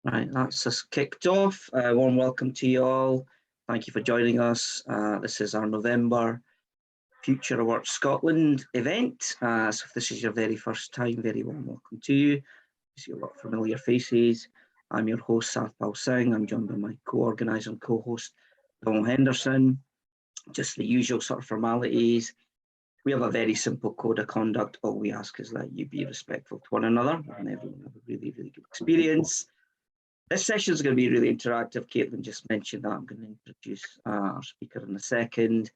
Right, that's us kicked off. Warm welcome to you all. Thank you for joining us. This is our November Future of Work Scotland event. So if this is your very first time, very warm welcome to you. You see a lot of familiar faces. I'm your host, Sathpal Singh. I'm joined by my co-organiser and co-host, Henderson. Just the usual sort of formalities. We have a very simple code of conduct. All we ask is that you be respectful to one another and everyone have a really, really good experience. This session is going to be really interactive. Caitlan just mentioned that. I'm going to introduce our speaker in a second.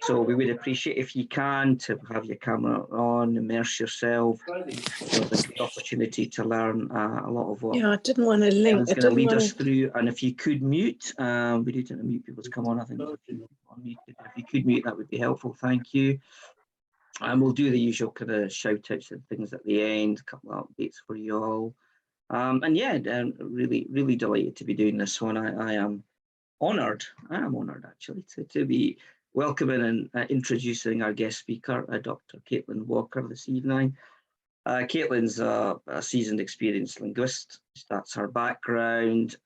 So we would appreciate if you can to have your camera on, immerse yourself. There's the opportunity to learn a lot of what I didn't want to link. It's going to lead us through. And if you could mute, we do tend to mute people to come on. I think there's a few people unmuted. If you could mute, that would be helpful. Thank you. And we'll do the usual kind of shout outs and things at the end, a couple of updates for you all. And yeah, really delighted to be doing this one. I am honoured. Actually to be welcoming and introducing our guest speaker, Dr Caitlan Walker this evening. Caitlan's a seasoned, experienced linguist. That's her background.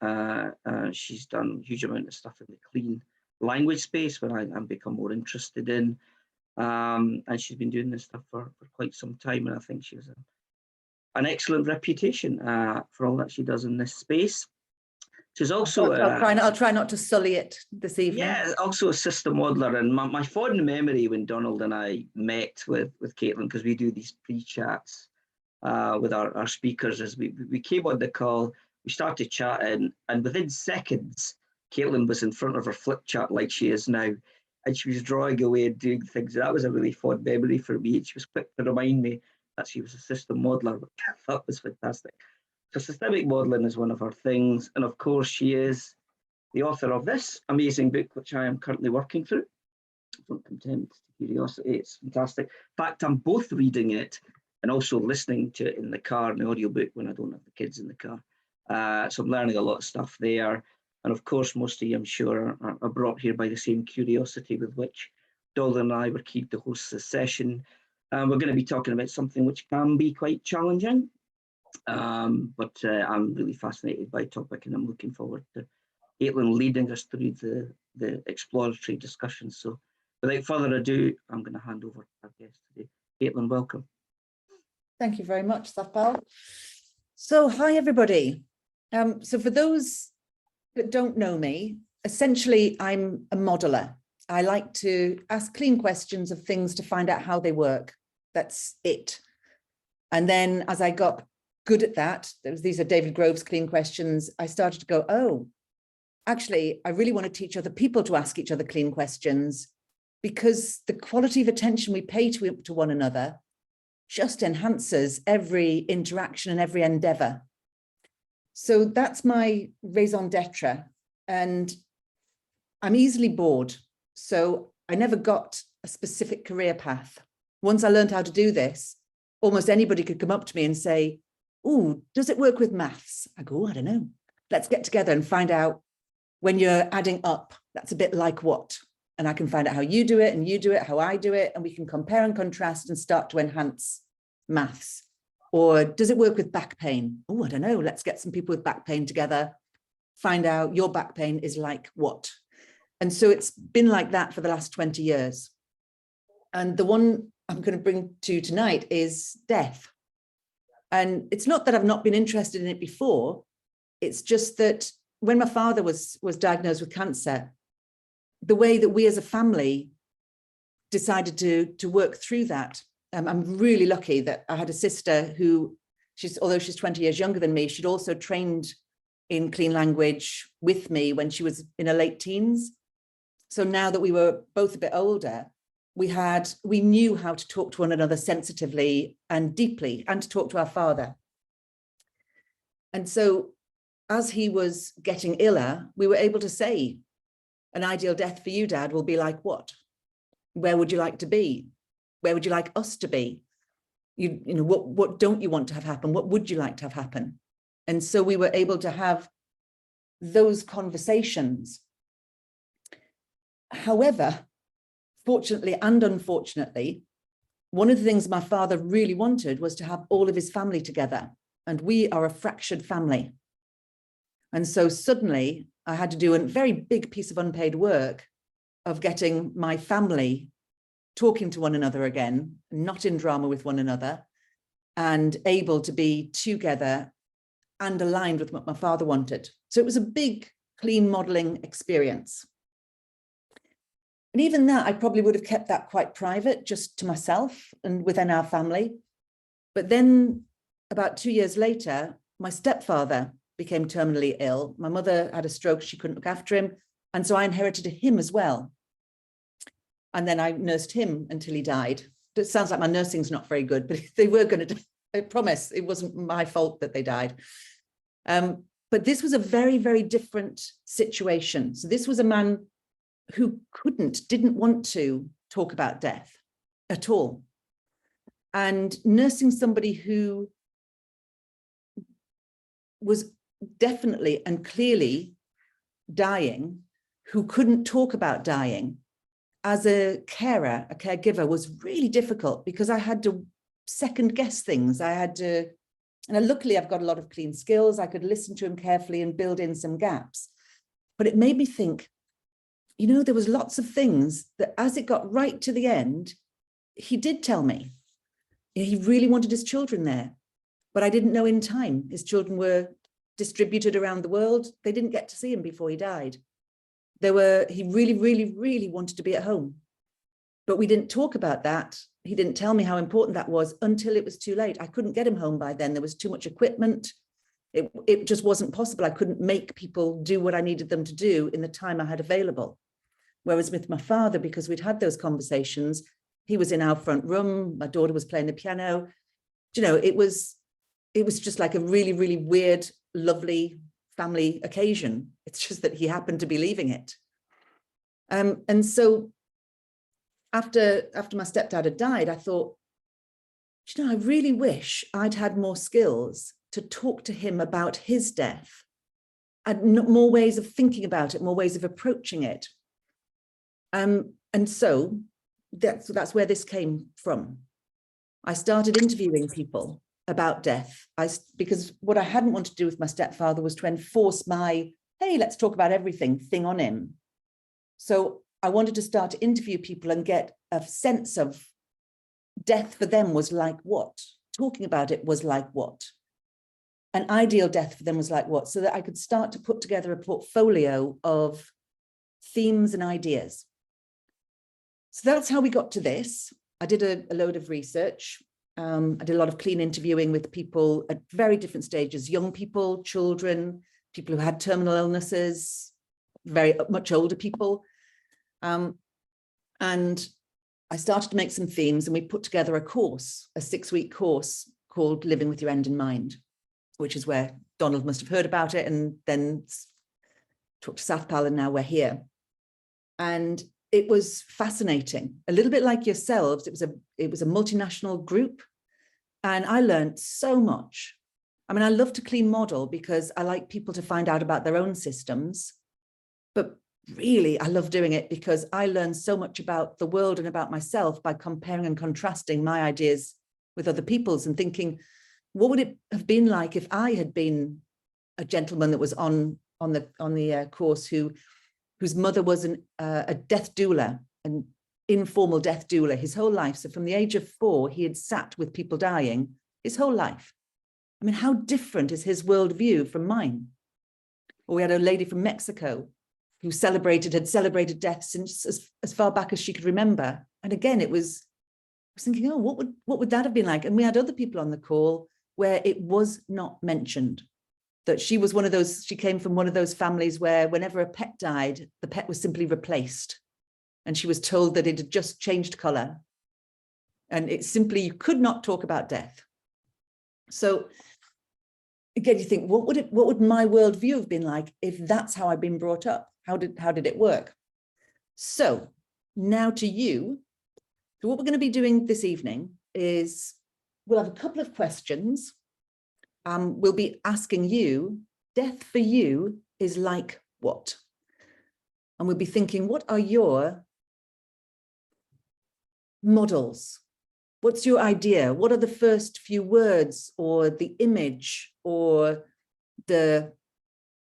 She's done a huge amount of stuff in the clean language space, where I'm become more interested in. And she's been doing this stuff for quite some time, and I think she has an excellent reputation for all that she does in this space. She's also I'll try not to sully it this evening. Yeah, also a system modeler. And my fond memory when Donald and I met with Caitlan, because we do these pre-chats with our speakers, as we came on the call, we started chatting, and within seconds, Caitlan was in front of her flip chart like she is now, and she was drawing away and doing things. That was a really fond memory for me. And she was quick to remind me that she was a system modeler, which I thought was fantastic. So systemic modelling is one of her things. And of course, she is the author of this amazing book, which I am currently working through, From Contempt to Curiosity. It's fantastic. In fact, I'm both reading it and also listening to it in the car, in the audiobook, when I don't have the kids in the car. So I'm learning a lot of stuff there. And of course, most of you, I'm sure, are brought here by the same curiosity with which Donald and I were keen to host this session. We're going to be talking about something which can be quite challenging, but I'm really fascinated by the topic, and I'm looking forward to Caitlan leading us through the exploratory discussion. So without further ado, I'm going to hand over to our guest today. Caitlan, welcome. Thank you very much, Sathpal. So hi, everybody. So for those that don't know me, essentially, I'm a modeler. I like to ask clean questions of things to find out how they work. That's it. And then as I got good at that, these are David Grove's clean questions, I started to go, oh, actually, I really want to teach other people to ask each other clean questions, because the quality of attention we pay to one another just enhances every interaction and every endeavor. So that's my raison d'etre. And I'm easily bored. So I never got a specific career path. Once I learned how to do this, almost anybody could come up to me and say, oh, does it work with maths? I go, I don't know. Let's get together and find out, when you're adding up, that's a bit like what? And I can find out how you do it and you do it, how I do it, and we can compare and contrast and start to enhance maths. Or does it work with back pain? Oh, I don't know. Let's get some people with back pain together, find out your back pain is like what? And so it's been like that for the last 20 years. And the one I'm going to bring to you tonight is death. And it's not that I've not been interested in it before. It's just that when my father was diagnosed with cancer, the way that we as a family decided to work through that, I'm really lucky that I had a sister who, although she's 20 years younger than me, she'd also trained in clean language with me when she was in her late teens. So now that we were both a bit older, we knew how to talk to one another sensitively and deeply, and to talk to our father. And so as he was getting iller, we were able to say, an ideal death for you, Dad, will be like what? Where would you like to be? Where would you like us to be? You know, what don't you want to have happen? What would you like to have happen? And so we were able to have those conversations. However, fortunately and unfortunately, one of the things my father really wanted was to have all of his family together. And we are a fractured family. And so suddenly I had to do a very big piece of unpaid work of getting my family talking to one another again, not in drama with one another, and able to be together and aligned with what my father wanted. So it was a big, clean modeling experience. And even that, I probably would have kept that quite private, just to myself and within our family. But then about 2 years later, my stepfather became terminally ill. My mother had a stroke, she couldn't look after him. And so I inherited him as well. And then I nursed him until he died. It sounds like my nursing's not very good, but they were going to, I promise, it wasn't my fault that they died. But this was a very, very different situation. So this was a man who didn't want to talk about death at all. And nursing somebody who was definitely and clearly dying, who couldn't talk about dying, as a carer, a caregiver, was really difficult because I had to second guess things. I had to, and luckily I've got a lot of clean skills. I could listen to him carefully and build in some gaps. But it made me think, you know, there was lots of things that as it got right to the end, he did tell me. He really wanted his children there, but I didn't know in time. His children were distributed around the world. They didn't get to see him before he died. He really, really, really wanted to be at home, but we didn't talk about that. He didn't tell me how important that was until it was too late. I couldn't get him home by then. There was too much equipment. It just wasn't possible. I couldn't make people do what I needed them to do in the time I had available. Whereas with my father, because we'd had those conversations, he was in our front room, my daughter was playing the piano. You know, it was just like a really, really weird, lovely family occasion. It's just that he happened to be leaving it. And so after my stepdad had died, I thought, you know, I really wish I'd had more skills to talk to him about his death and more ways of thinking about it, more ways of approaching it. And so that's where this came from. I started interviewing people about death. Because what I hadn't wanted to do with my stepfather was to enforce my, hey, let's talk about everything thing on him. So I wanted to start to interview people and get a sense of death for them was like what? Talking about it was like what? An ideal death for them was like what? So that I could start to put together a portfolio of themes and ideas. So that's how we got to this. I did a load of research. I did a lot of clean interviewing with people at very different stages, young people, children, people who had terminal illnesses, very much older people. And I started to make some themes and we put together a course, a 6-week course called Living with Your End in Mind, which is where Donald must have heard about it and then talked to Sathpal, and now we're here. And it was fascinating, a little bit like yourselves. It was a multinational group, and I learned so much. I mean, I love to clean model because I like people to find out about their own systems, but really I love doing it because I learned so much about the world and about myself by comparing and contrasting my ideas with other people's and thinking, what would it have been like if I had been a gentleman that was on the course whose mother was a death doula, an informal death doula his whole life. So from the age of 4, he had sat with people dying his whole life. I mean, how different is his worldview from mine? Or we had a lady from Mexico who had celebrated death since as far back as she could remember. And again, I was thinking, oh, what would that have been like? And we had other people on the call where it was not mentioned. That she was she came from one of those families where whenever a pet died, the pet was simply replaced. And she was told that it had just changed color. And it simply, you could not talk about death. So again, you think, what would my worldview have been like if that's how I've been brought up? How did it work? So now to you. So what we're going to be doing this evening is we'll have a couple of questions. We'll be asking you, death for you is like what? And we'll be thinking, what are your models? What's your idea? What are the first few words or the image or the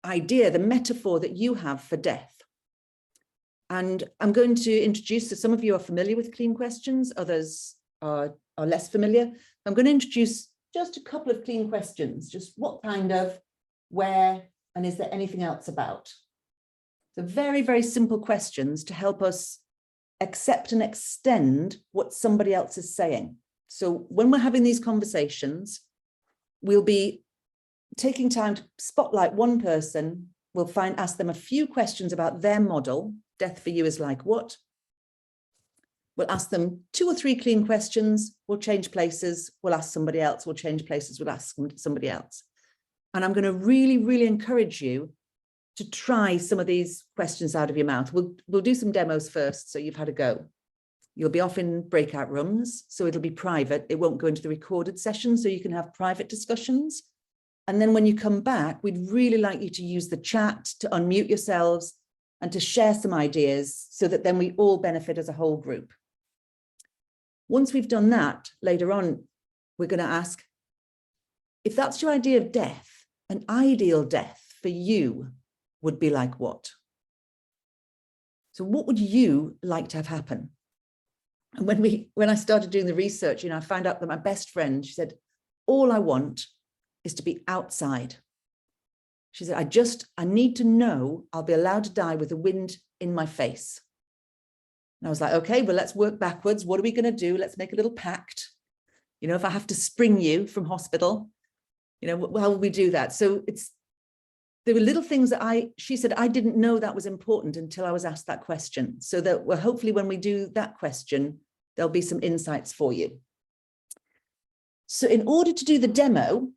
idea, the metaphor that you have for death. And I'm going to introduce, so some of you are familiar with clean questions, others are less familiar. I'm going to introduce just a couple of clean questions, just what kind of, where, and is there anything else about? So very, very simple questions to help us accept and extend what somebody else is saying. So when we're having these conversations, we'll be taking time to spotlight one person. We'll ask them a few questions about their model. Death for you is like what? We'll ask them 2 or 3 clean questions. We'll change places. We'll ask somebody else. We'll change places. We'll ask somebody else. And I'm going to really, really encourage you to try some of these questions out of your mouth. We'll do some demos first, so you've had a go. You'll be off in breakout rooms, so it'll be private. It won't go into the recorded session, so you can have private discussions. And then when you come back, we'd really like you to use the chat to unmute yourselves and to share some ideas so that then we all benefit as a whole group. Once we've done that, later on, we're going to ask, if that's your idea of death, an ideal death for you would be like what? So what would you like to have happen? And when I started doing the research, I found out that my best friend, she said, all I want is to be outside. She said, I need to know I'll be allowed to die with the wind in my face. And I was like, okay, well, let's work backwards. What are we going to do? Let's make a little pact. If I have to spring you from hospital, how will we do that? So there were little things that she said, I didn't know that was important until I was asked that question. So that hopefully when we do that question, there'll be some insights for you. So in order to do the demo,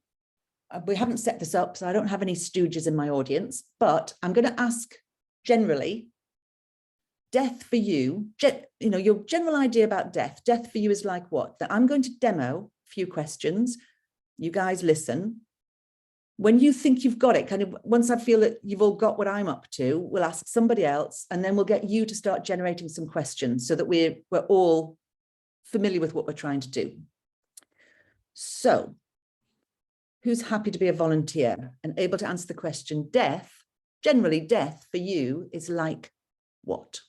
we haven't set this up, so I don't have any stooges in my audience, but I'm going to ask generally, death for you, your general idea about death. Death for you is like what? That I'm going to demo a few questions. You guys listen. When you think you've got it, kind of once I feel that you've all got what I'm up to, we'll ask somebody else, and then we'll get you to start generating some questions so that we're all familiar with what we're trying to do. So, who's happy to be a volunteer and able to answer the question, death, generally death for you is like what?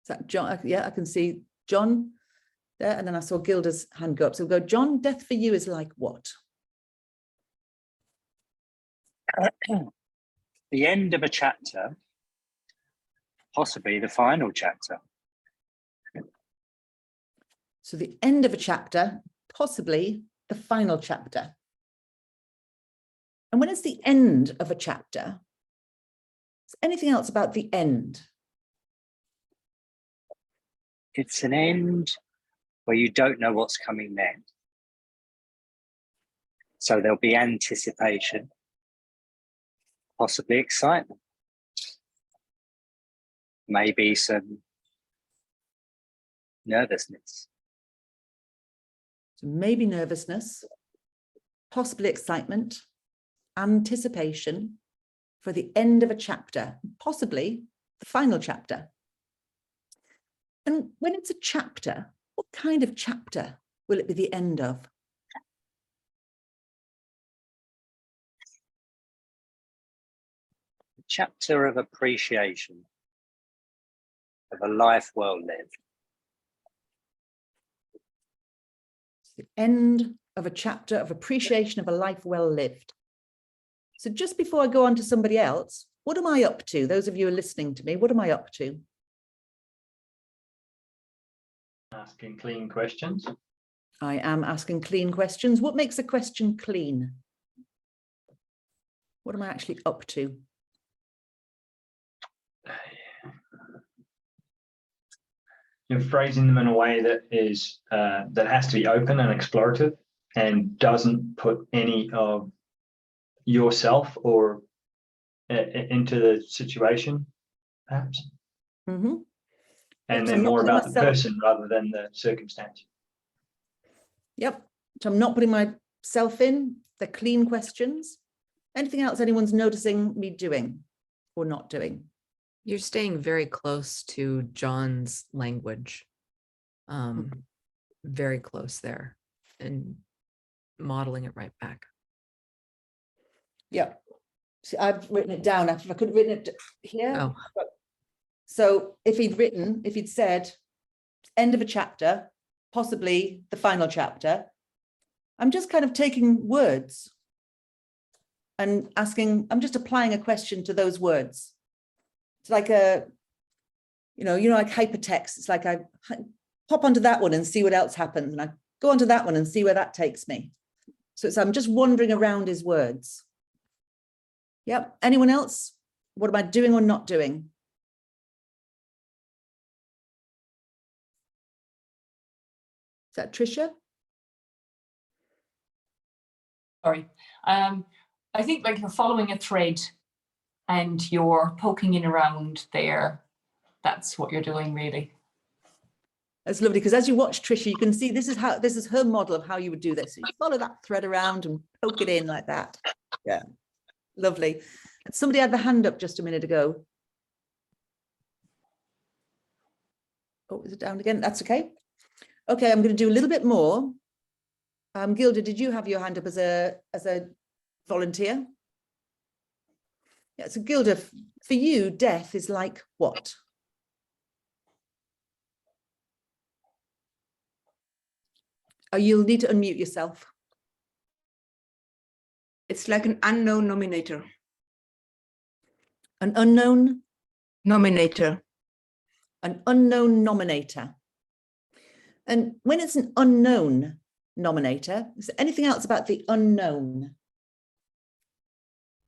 Is that John? Yeah, I can see John there, and then I saw Gilda's hand go up. So we'll go, John, death for you is like what? The end of a chapter, possibly the final chapter. So the end of a chapter, possibly the final chapter. And when it's the end of a chapter, is anything else about the end? It's an end where you don't know what's coming next. So there'll be anticipation, possibly excitement, maybe some nervousness. So maybe nervousness, possibly excitement, anticipation for the end of a chapter, possibly the final chapter. And when it's a chapter, what kind of chapter will it be the end of? A chapter of appreciation of a life well lived. The end of a chapter of appreciation of a life well lived. So just before I go on to somebody else, what am I up to? Those of you who are listening to me, what am I up to? Asking clean questions. I am asking clean questions. What makes a question clean? What am I actually up to? You're phrasing them in a way that is that has to be open and explorative and doesn't put any of yourself or into the situation, perhaps. Mm-hmm. And So then more about the myself, person rather than the circumstance. Yep. So I'm not putting myself in. They're clean questions. Anything else anyone's noticing me doing or not doing? You're staying very close to John's language. Very close there and modeling it right back. Yeah. See, I've written it down. If I could have written it here. Oh. So if he'd said end of a chapter, possibly the final chapter, I'm just kind of taking words and asking, I'm just applying a question to those words. It's like like hypertext. It's like I hop onto that one and see what else happens. And I go onto that one and see where that takes me. So I'm just wandering around his words. Yep. Anyone else? What am I doing or not doing? Is that Tricia? Sorry. I think like you're following a thread and you're poking in around there. That's what you're doing, really. That's lovely, because as you watch Tricia, you can see this is her model of how you would do this. So you follow that thread around and poke it in like that. Yeah, lovely. Somebody had the hand up just a minute ago. Oh, is it down again? That's okay. Okay, I'm going to do a little bit more. Gilda, did you have your hand up as a volunteer? Yeah, so Gilda, for you, death is like what? Oh, you'll need to unmute yourself. It's like an unknown nominator. An unknown? Nominator. An unknown nominator. And when it's an unknown nominator, is there anything else about the unknown?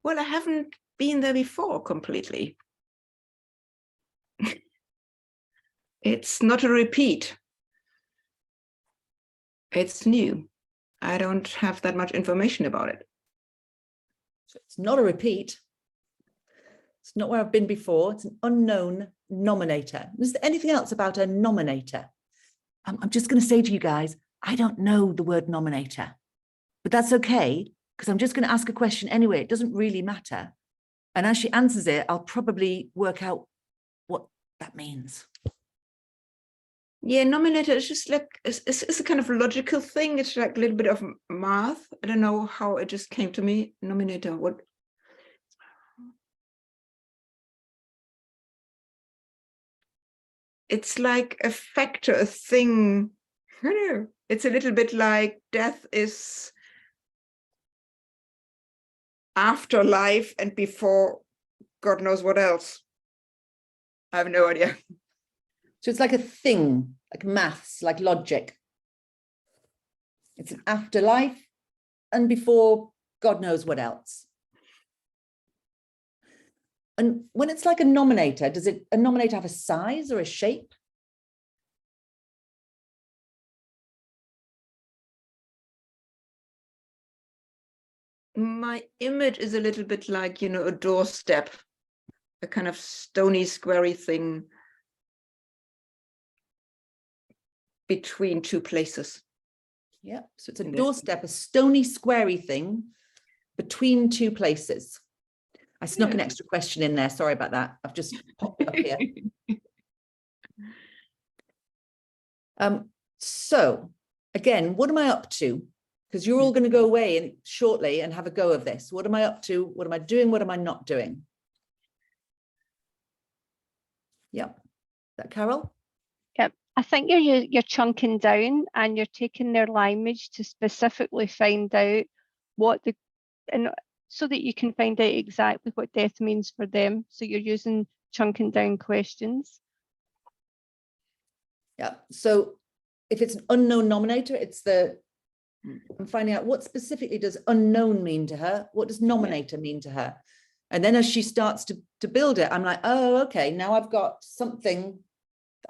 Well, I haven't been there before completely. It's not a repeat. It's new. I don't have that much information about it. So it's not a repeat. It's not where I've been before. It's an unknown nominator. Is there anything else about a nominator? I'm just going to say to you guys, I don't know the word nominator, but that's okay, because I'm just going to ask a question anyway. It doesn't really matter. And as she answers it, I'll probably work out what that means. Yeah, nominator is just like, it's a kind of logical thing. It's like a little bit of math. I don't know how it just came to me. Nominator, what? It's like a factor, a thing. I don't know. It's a little bit like death is after life and before God knows what else. I have no idea. So it's like a thing, like maths, like logic. It's an afterlife and before God knows what else. And when it's like a nominator, does a nominator have a size or a shape? My image is a little bit like, a doorstep, a kind of stony, squarey thing between two places. Yeah, so it's a doorstep, a stony, squarey thing between two places. I snuck an extra question in there. Sorry about that. I've just popped it up here. So again, what am I up to? Because you're all going to go away shortly and have a go of this. What am I up to? What am I doing? What am I not doing? Yep. Is that Carol? Yep. I think you're chunking down and you're taking their language to specifically find out so that you can find out exactly what death means for them. So you're using chunking down questions. Yeah. So if it's an unknown nominator, I'm finding out what specifically does unknown mean to her? What does nominator mean to her? And then as she starts to build it, I'm like, oh, okay, now I've got something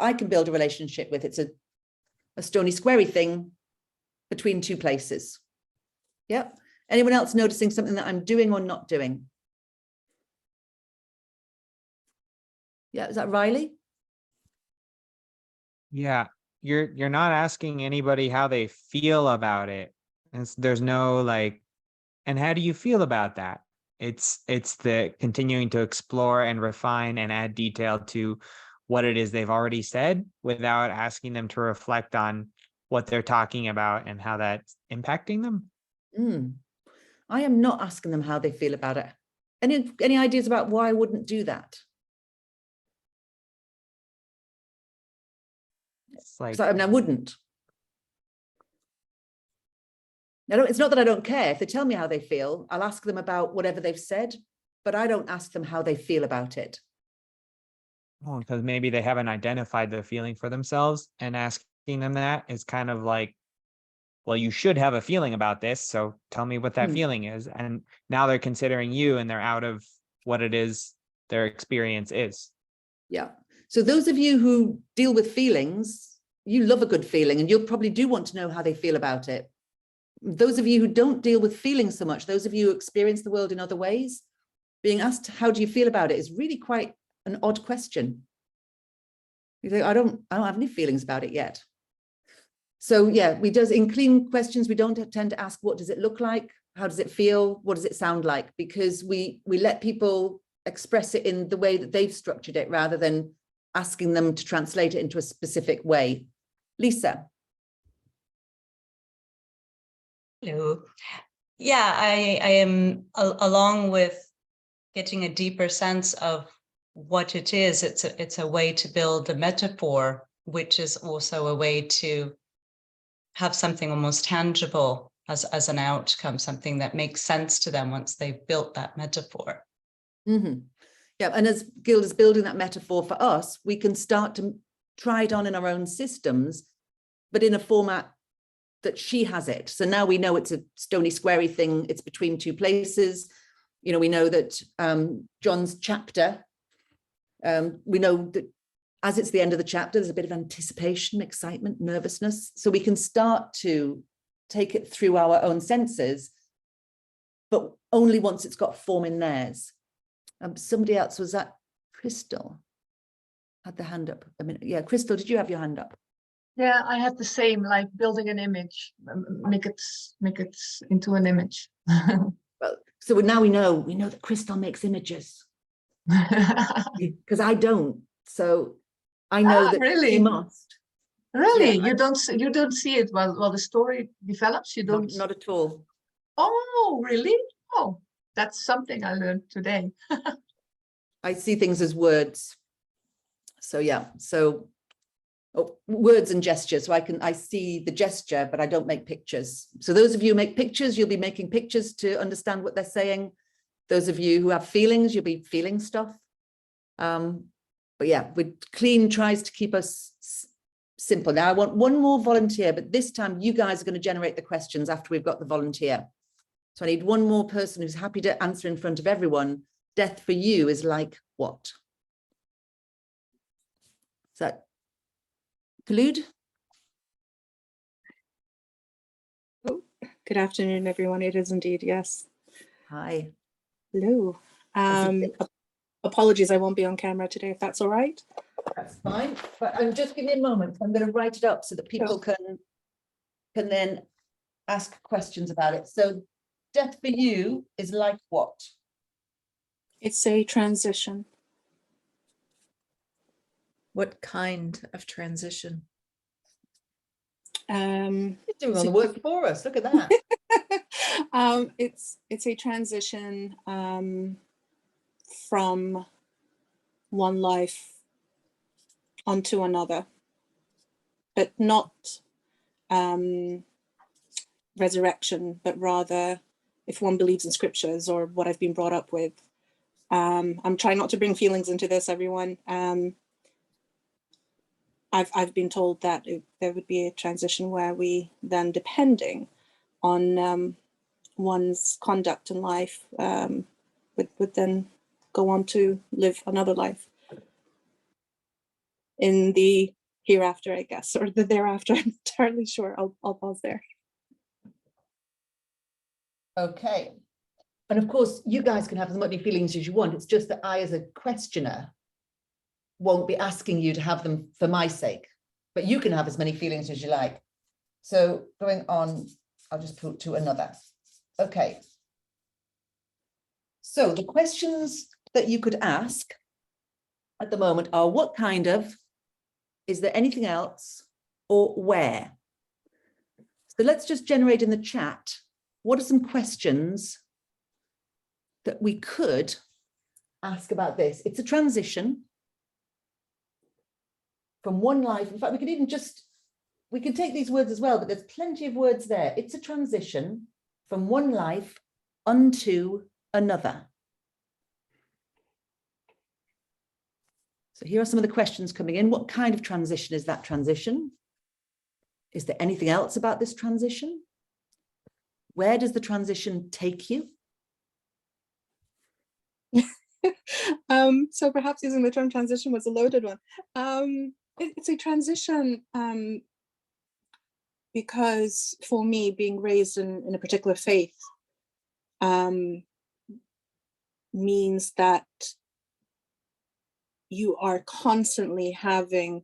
I can build a relationship with. It's a stony, squarey thing between two places. Yep. Anyone else noticing something that I'm doing or not doing? Yeah, is that Riley? Yeah, you're not asking anybody how they feel about it. There's no like, and how do you feel about that? It's the continuing to explore and refine and add detail to what it is they've already said without asking them to reflect on what they're talking about and how that's impacting them. I am not asking them how they feel about it. Any ideas about why I wouldn't do that? It's like, So I mean, I wouldn't. It's not that I don't care. If they tell me how they feel, I'll ask them about whatever they've said, but I don't ask them how they feel about it. well, because maybe they haven't identified the feeling for themselves, and asking them that is kind of like, well, you should have a feeling about this, so tell me what that feeling is. And now they're considering you, and they're out of what it is their experience is. Yeah. So those of you who deal with feelings, you love a good feeling, and you'll probably do want to know how they feel about it. Those of you who don't deal with feelings so much, those of you who experience the world in other ways, being asked, how do you feel about it, is really quite an odd question. You think, I don't have any feelings about it yet. So yeah, in clean questions, we don't tend to ask, what does it look like? How does it feel? What does it sound like? Because we let people express it in the way that they've structured it, rather than asking them to translate it into a specific way. Lisa. Hello. Yeah, I am along with getting a deeper sense of what it is. It's a way to build a metaphor, which is also a way to have something almost tangible as an outcome, something that makes sense to them once they've built that metaphor. Mm-hmm. Yeah, and as Guild is building that metaphor for us, we can start to try it on in our own systems, but in a format that she has it. So now we know it's a stony squarey thing, it's between two places. You know, we know that John's chapter, we know that as it's the end of the chapter, there's a bit of anticipation, excitement, nervousness. So we can start to take it through our own senses, but only once it's got form in theirs. Somebody else, was that Crystal? Had the hand up a minute. Yeah, Crystal, did you have your hand up? Yeah, I had the same, like building an image, make it into an image. Well, so now we know that Crystal makes images, because I don't. So I know that really? she must. Really, Yeah, you don't see it while the story develops. You don't. Not at all. Oh, really? Oh, that's something I learned today. I see things as words. So yeah, words and gestures. So I see the gesture, but I don't make pictures. So those of you who make pictures, you'll be making pictures to understand what they're saying. Those of you who have feelings, you'll be feeling stuff. But yeah, Clean tries to keep us simple. Now I want one more volunteer, but this time you guys are going to generate the questions after we've got the volunteer. So I need one more person who's happy to answer in front of everyone. Death for you is like what? Is that Khulud? Oh, good afternoon, everyone. It is indeed, yes. Hi. Hello. Apologies, I won't be on camera today, if that's all right. That's fine, but just give me a moment. I'm going to write it up so that people can then ask questions about it. So death for you is like what? It's a transition. What kind of transition? You're doing all the work for us. Look at that. It's a transition from one life onto another, but not resurrection, but rather, if one believes in scriptures or what I've been brought up with. I'm trying not to bring feelings into this, everyone. I've been told that there would be a transition where we then, depending on one's conduct in life, would then go on to live another life in the hereafter, I guess, or the thereafter. I'm entirely sure. I'll pause there. Okay. And of course, you guys can have as many feelings as you want. It's just that I, as a questioner, won't be asking you to have them for my sake, but you can have as many feelings as you like. So going on, I'll just put to another. Okay. So the questions that you could ask at the moment are: what kind of, is there anything else, or where? So let's just generate in the chat what are some questions that we could ask about this? It's a transition from one life. In fact, we could even we can take these words as well, but there's plenty of words there. It's a transition from one life unto another. So here are some of the questions coming in. What kind of transition is that transition? Is there anything else about this transition? Where does the transition take you? So perhaps using the term transition was a loaded one. It's a transition because for me, being raised in a particular faith means that you are constantly having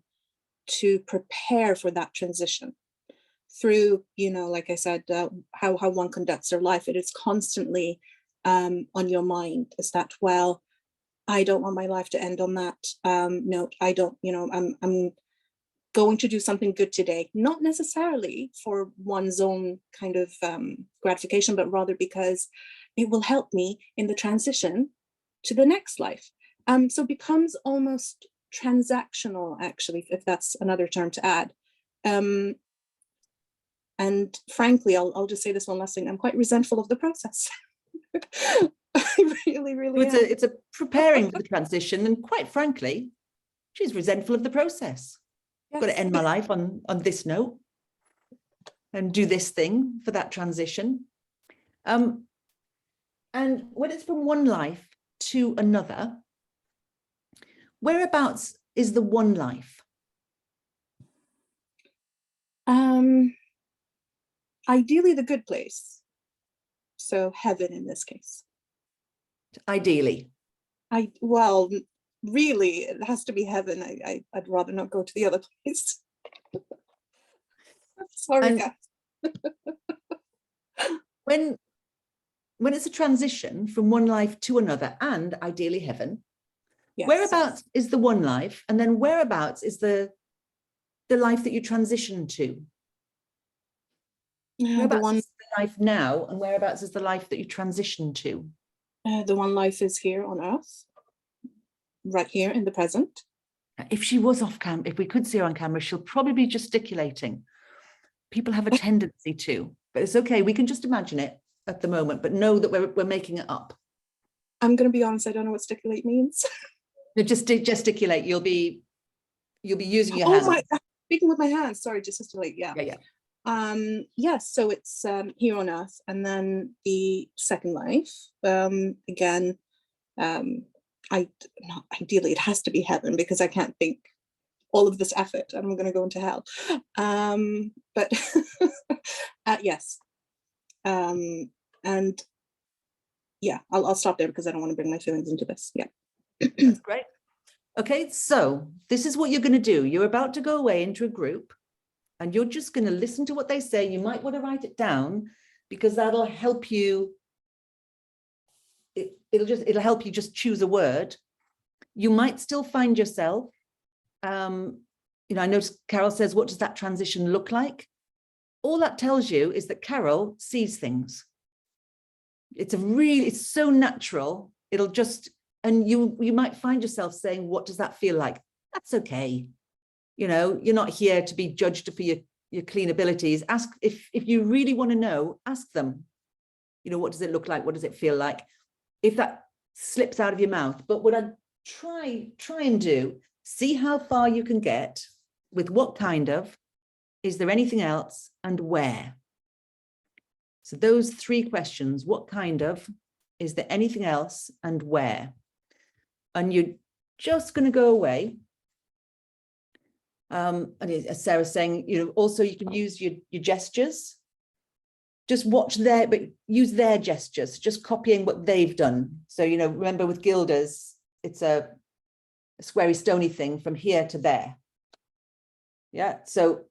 to prepare for that transition through, like I said, how one conducts their life. It is constantly on your mind. Is that, well, I don't want my life to end on that note. I don't, I'm going to do something good today, not necessarily for one's own kind of gratification, but rather because it will help me in the transition to the next life. So it becomes almost transactional, actually, if that's another term to add. And frankly, I'll just say this one last thing. I'm quite resentful of the process. I really am. It's a preparing for the transition, and quite frankly, she's resentful of the process. Yes. Got to end my life on this note and do this thing for that transition. And when it's from one life to another, whereabouts is the one life? Ideally the good place. So heaven in this case. Ideally. Well, really, it has to be heaven. I'd rather not go to the other place. Sorry, guys. When it's a transition from one life to another, and ideally heaven, yes. Whereabouts is the one life, and then whereabouts is the life that you transition to? Whereabouts is the life now, and whereabouts is the life that you transition to? The one life is here on earth, right here in the present. If she was off cam, if we could see her on camera, she'll probably be gesticulating. People have a tendency to, but it's okay. We can just imagine it at the moment, but know that we're making it up. I'm going to be honest. I don't know what sticulate means. No, just gesticulate. You'll be using your hands. Speaking with my hands. Sorry, gesticulate. Yeah. Yes, so it's here on earth, and then the second life, again, ideally it has to be heaven, because I can't think all of this effort and I'm going to go into hell. But yes, and yeah, I'll stop there because I don't want to bring my feelings into this. Yeah. That's great. Okay, so this is what you're going to do. You're about to go away into a group, and you're just going to listen to what they say. You might want to write it down, because that'll help you. It'll help you just choose a word. You might still find yourself, I noticed Carol says, what does that transition look like? All that tells you is that Carol sees things. It's so natural. It'll just, and you might find yourself saying, what does that feel like? That's okay. You're not here to be judged for your clean abilities. Ask, if you really want to know, ask them, what does it look like? What does it feel like? If that slips out of your mouth. But what I'd try and do, see how far you can get with what kind of, is there anything else, and where? So those three questions: what kind of, is there anything else, and where? And you're just going to go away. And as Sarah's saying, also you can use your gestures. Just watch but use their gestures, just copying what they've done. So, remember with Gilda's, it's a squarey stony thing from here to there. Yeah, so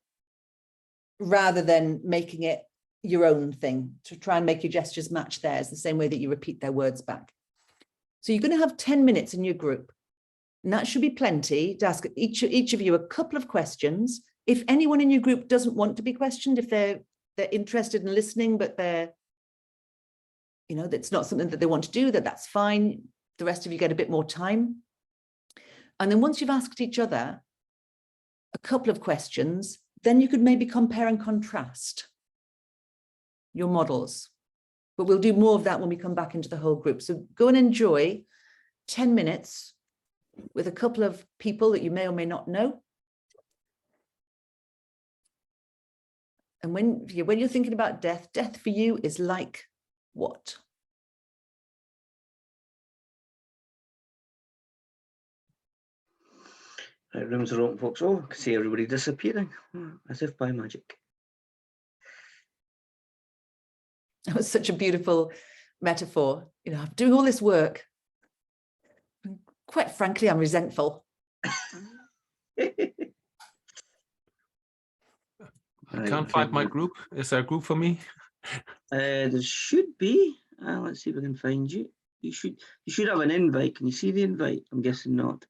rather than making it your own thing, to try and make your gestures match theirs, the same way that you repeat their words back. So you're going to have 10 minutes in your group. And that should be plenty to ask each of you a couple of questions. If anyone in your group doesn't want to be questioned, if they're interested in listening, but they're you know, that's not something that they want to do, that's fine. The rest of you get a bit more time. And then once you've asked each other a couple of questions, then you could maybe compare and contrast your models. But we'll do more of that when we come back into the whole group. So go and enjoy 10 minutes with a couple of people that you may or may not know. And when you're thinking about death, death for you is like what? Right, rooms are open, folks. Oh, I can see everybody disappearing, as if by magic. That was such a beautiful metaphor. You know, I'm doing all this work. And quite frankly, I'm resentful. I can't find my group. Is there a group for me? There should be. Let's see if I can find you. You should have an invite. Can you see the invite? I'm guessing not.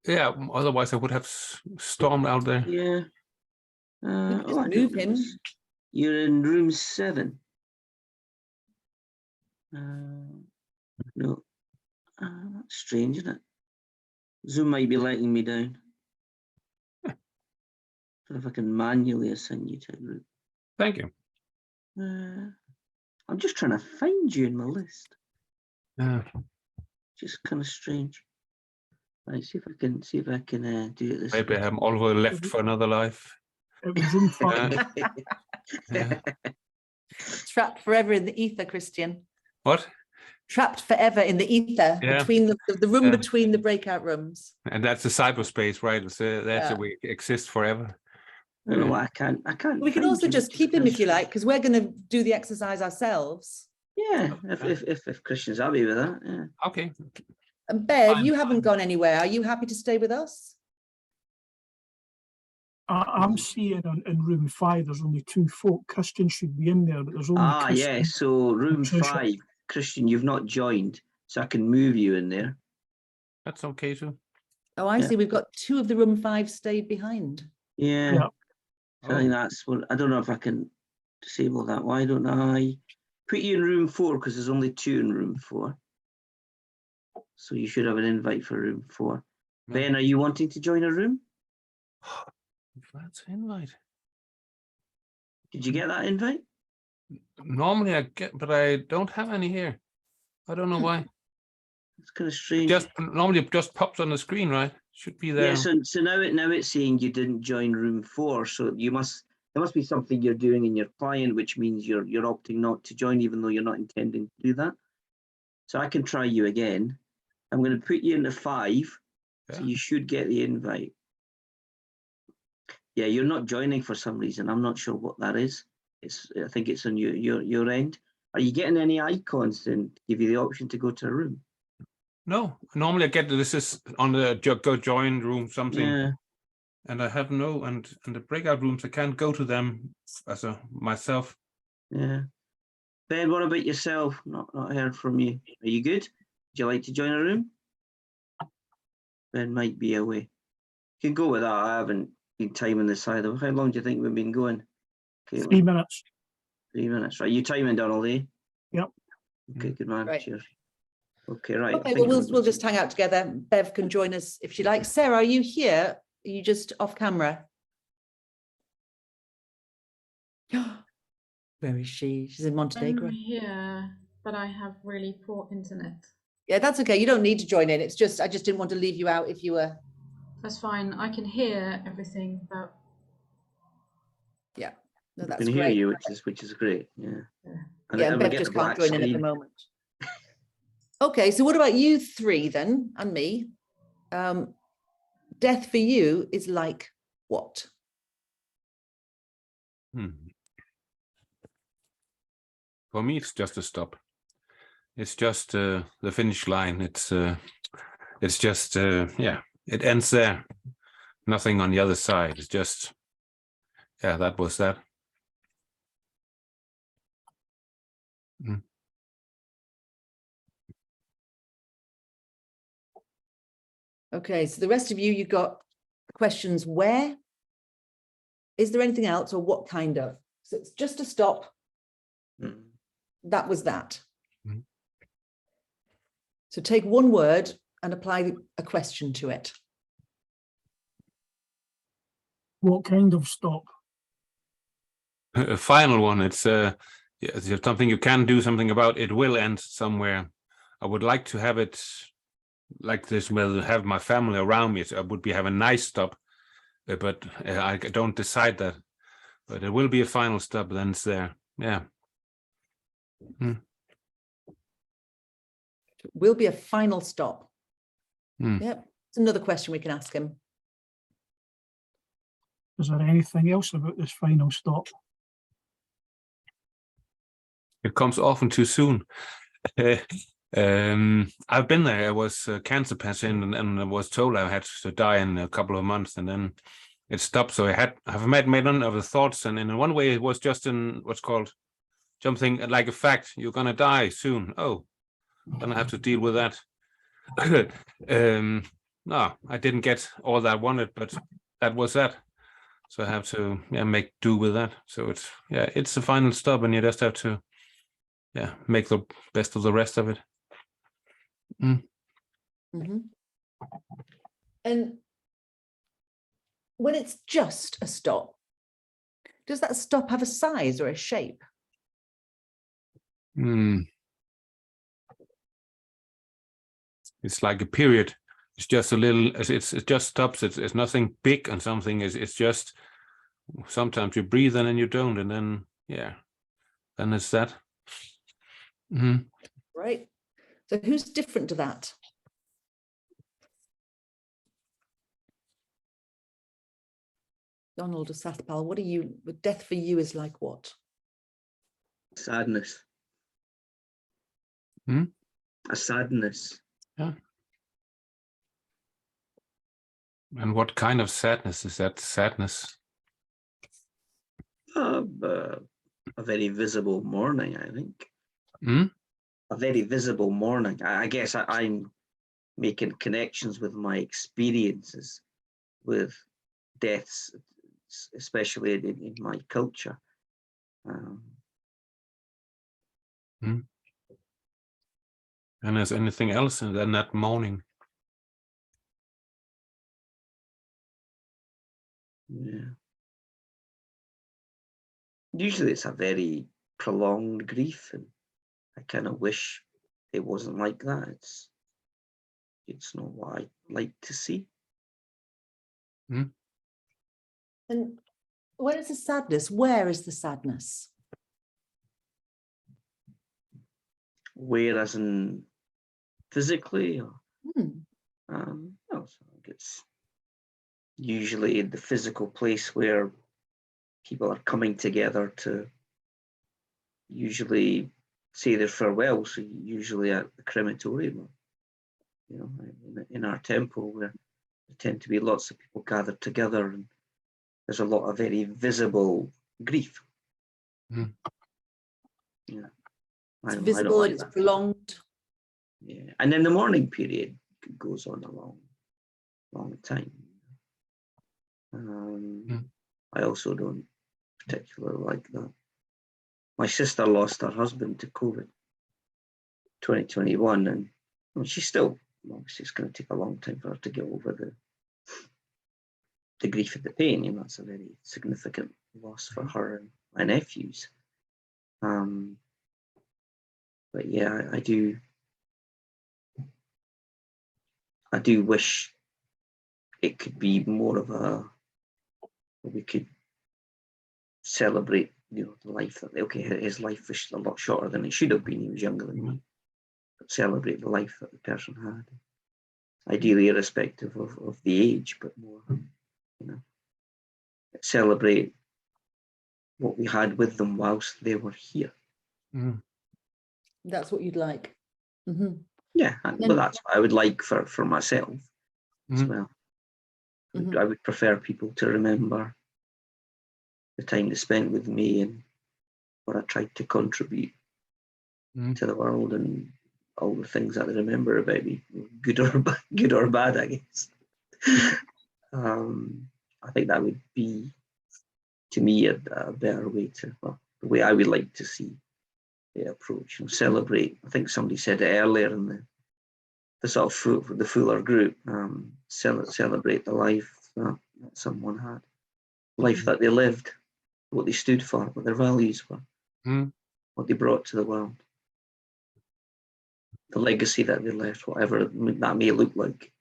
Yeah, otherwise I would have stormed out there. Yeah. Just move him. You're in room 7. No. That's strange, isn't it? Zoom might be letting me down. If I can manually assign you to a group. Thank you. I'm just trying to find you in my list. Just kind of strange. Right, see if I can do it this Maybe way. I'm all the way left for another life. It was room 5. Yeah. Trapped forever in the ether, Christian. What? Trapped forever in the ether, Yeah. between the room between the breakout rooms. And that's the cyberspace, right? That's Yeah. we exist forever. No, I can't. We can also just keep him if you like, because we're going to do the exercise ourselves. Yeah, if Christian's happy with that. Yeah. Okay. And Bev, you haven't gone anywhere. Are you happy to stay with us? I'm seeing in room 5, there's only 2 folk. Christian should be in there, but there's only Christian. Yeah, so room Patricia. 5, Christian, you've not joined, so I can move you in there. That's okay too. Oh, I see. We've got 2 of the room 5 stayed behind. Yeah. Yeah. So I think that's what, I don't know if I can disable that. Why don't I put you in room 4, because there's only 2 in room 4. So you should have an invite for room 4. No. Ben, are you wanting to join a room? That's an invite. Did you get that invite? Normally I get, but I don't have any here. I don't know why. It's kind of strange. Normally it just pops on the screen, right? Should be there. Yeah, so now it's saying you didn't join room 4. So there must be something you're doing in your client, which means you're opting not to join, even though you're not intending to do that. So I can try you again. I'm going to put you into 5, so you should get the invite. Yeah, you're not joining for some reason. I'm not sure what that is. I think it's on your end. Are you getting any icons then to give you the option to go to a room? No, normally I get this is on the go join room something. Yeah. And I have no, and the breakout rooms, I can't go to them as myself. Yeah. Ben, what about yourself? Not heard from you. Are you good? Would you like to join a room? Ben might be away. You can go with that. I haven't been timing this either. How long do you think we've been going? Caitlan? 3 minutes. 3 minutes. Right, you timing, Donald, eh? Yep. Okay, good man. Right. Cheers. Okay, right. Okay, well, we'll just hang out together. Bev can join us if she likes. Sarah, are you here? Are you just off camera? Where is she? She's in Montenegro. I'm here, but I have really poor internet. Yeah, that's okay. You don't need to join in. It's just, I just didn't want to leave you out if you were. That's fine. I can hear everything, but Yeah, no, I that's can great. hear you, which is great. Yeah. And Yeah, and we Bev get just the can't black join in at the screen. moment. Okay, so what about you 3 then, and me? Death for you is like what? For me, it's just a stop. It's just the finish line. It's just yeah, it ends there. Nothing on the other side. It's just that was that. Okay, so the rest of you got questions where? Is there anything else, or what kind of? So it's just a stop. That was that. So take one word and apply a question to it. What kind of stop? A final one. It's something you can do something about. It will end somewhere. I would like to have it like this. Will have my family around me. So I would have a nice stop, but I don't decide that. But it will be a final stop. Then it's there. Yeah. It will be a final stop. Mm. Yep. It's another question we can ask him. Is there anything else about this final stop? It comes often too soon. I've been there. I was a cancer patient and I was told I had to die in a couple of months, and then it stopped. So I've made none of the thoughts, and in one way it was just in what's called something like a fact. You're gonna die soon. Oh, then I have to deal with that. No, I didn't get all that I wanted, but that was that. So I have to make do with that. So it's the final stop, and you just have to make the best of the rest of it. Mm-hmm. And when it's just a stop, does that stop have a size or a shape? It's like a period. It's just a little. It just stops. It's nothing big and something. It's just sometimes you breathe and then you don't, and then then it's that. Right. So who's different to that? Donald or Sathpal, what are you? Death for you is like what? Sadness. A sadness. Yeah. And what kind of sadness is that? Sadness? A very visible mourning, I think. A very visible mourning. I guess I'm making connections with my experiences with deaths, especially in my culture. And is anything else than that mourning? Yeah. Usually it's a very prolonged grief, and I kind of wish it wasn't like that. It's not what I like to see. And where is the sadness? Where is the sadness? Where, as in physically? Or, it's usually the physical place where people are coming together to usually say their farewells. So usually at the crematorium, in our temple, where there tend to be lots of people gathered together, and there's a lot of very visible grief. It's visible, like it's that. prolonged. Yeah, and then the mourning period goes on a long time. I also don't particularly like that. My sister lost her husband to COVID 2021, and she's still, obviously it's going to take a long time for her to get over the grief and the pain. That's a very significant loss for her and my nephews. But yeah, I do wish it could be more of we could celebrate, the life that, his life was a lot shorter than it should have been. He was younger than me. But celebrate the life that the person had. Ideally irrespective of the age, but more, celebrate what we had with them whilst they were here. That's what you'd like. Yeah, but that's what I would like for myself as well. I would prefer people to remember the time they spent with me and what I tried to contribute to the world, and all the things that they remember about me, good or bad, I guess. I think that would be, to me, a better way to, the way I would like to see the approach. Celebrate. I think somebody said it earlier in the sort of the fuller group, celebrate the life that someone had, life that they lived, what they stood for, what their values were, what they brought to the world, the legacy that they left, whatever that may look like.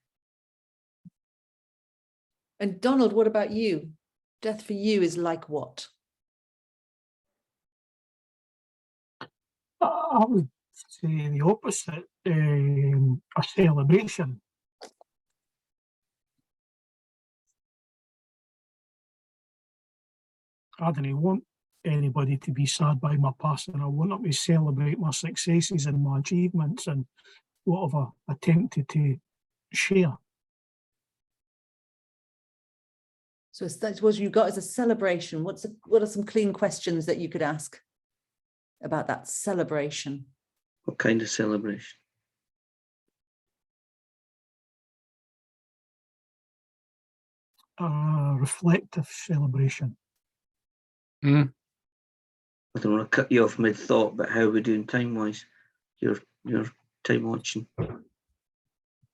And Donald, what about you? Death for you is like what? I would say the opposite, a celebration. I don't want anybody to be sad by my passing. I want them to celebrate my successes and my achievements and what I've attempted to share. So I suppose you got as a celebration. What are some clean questions that you could ask about that celebration? What kind of celebration? A reflective celebration. I don't want to cut you off mid-thought, but how are we doing time-wise? Your time watching.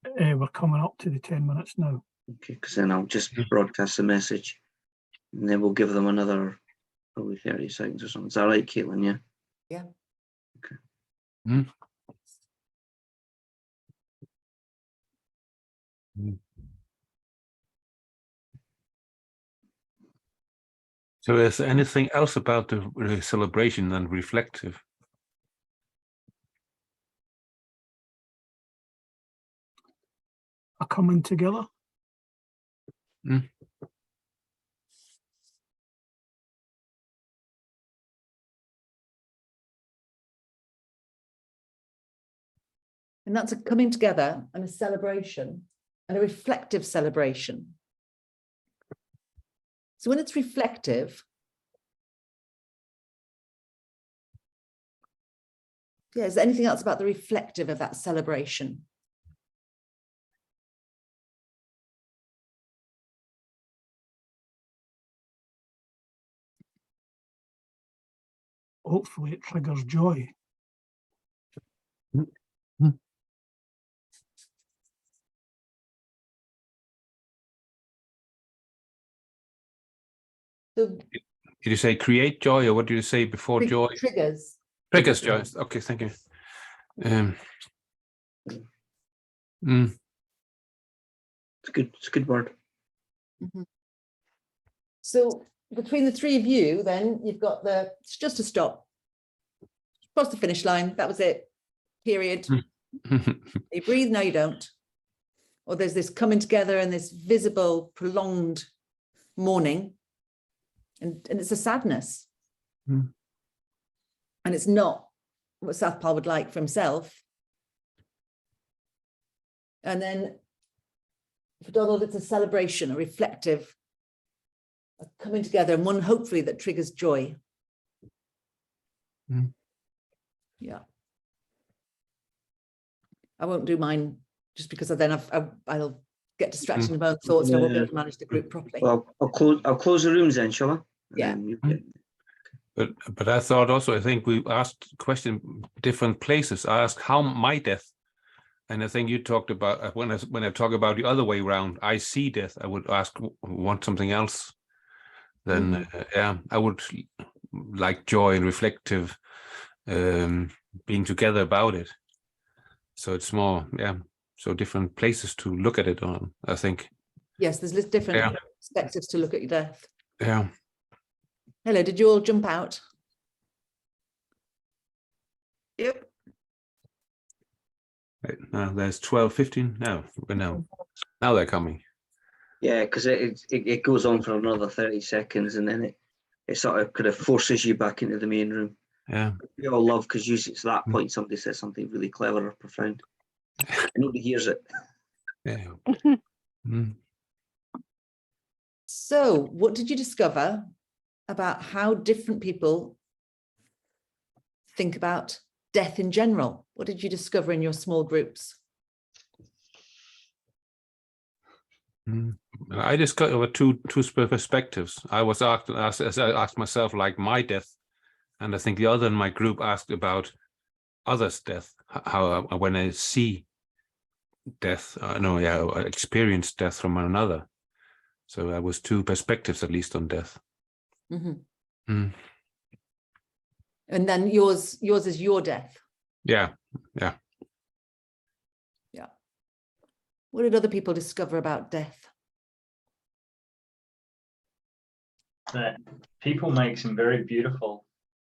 We're coming up to the 10 minutes now. Okay, because then I'll just broadcast the message, and then we'll give them another probably 30 seconds or something. Is that right, Caitlan? Yeah. Yeah. Okay. So is there anything else about the celebration than reflective? A coming together. And that's a coming together and a celebration and a reflective celebration. So when it's reflective, yeah, is there anything else about the reflective of that celebration? Hopefully it triggers joy. So did you say create joy, or what did you say before joy? Triggers. Triggers joy. Okay, thank you. It's good. It's a good word. So between the three of you, then you've got it's just a stop. Cross the finish line. That was it. Period. You breathe, no, you don't. Or there's this coming together and this visible, prolonged mourning. And it's a sadness. And it's not what Sathpal would like for himself. And then for Donald, it's a celebration, a reflective, a coming together, and one hopefully that triggers joy. Yeah. I won't do mine just because then I'll get distracted in my own thoughts and I won't be able to manage the group properly. Well, I'll close the rooms then, shall I? Yeah. But I thought also, I think we asked question different places. I asked how my death, and I think you talked about when I talk about the other way around, I see death. I would ask, want something else. Then yeah, I would like joy and reflective, being together about it. So it's more, yeah. So different places to look at it on, I think. Yes, there's different perspectives to look at your death. Yeah. Hello, did you all jump out? Yep. Right, now there's 12:15 now. Now they're coming. Yeah, because it goes on for another 30 seconds and then it sort of kind of forces you back into the main room. Yeah. We all love because usually it's that point somebody says something really clever or profound. And nobody hears it. Yeah. So what did you discover about how different people think about death in general? What did you discover in your small groups? I discovered two perspectives. I was asked myself like my death, and I think the other in my group asked about others' death. How when I see death. No, yeah, experienced death from another. So there was two perspectives, at least, on death. And then yours is your death. Yeah. Yeah. What did other people discover about death? That people make some very beautiful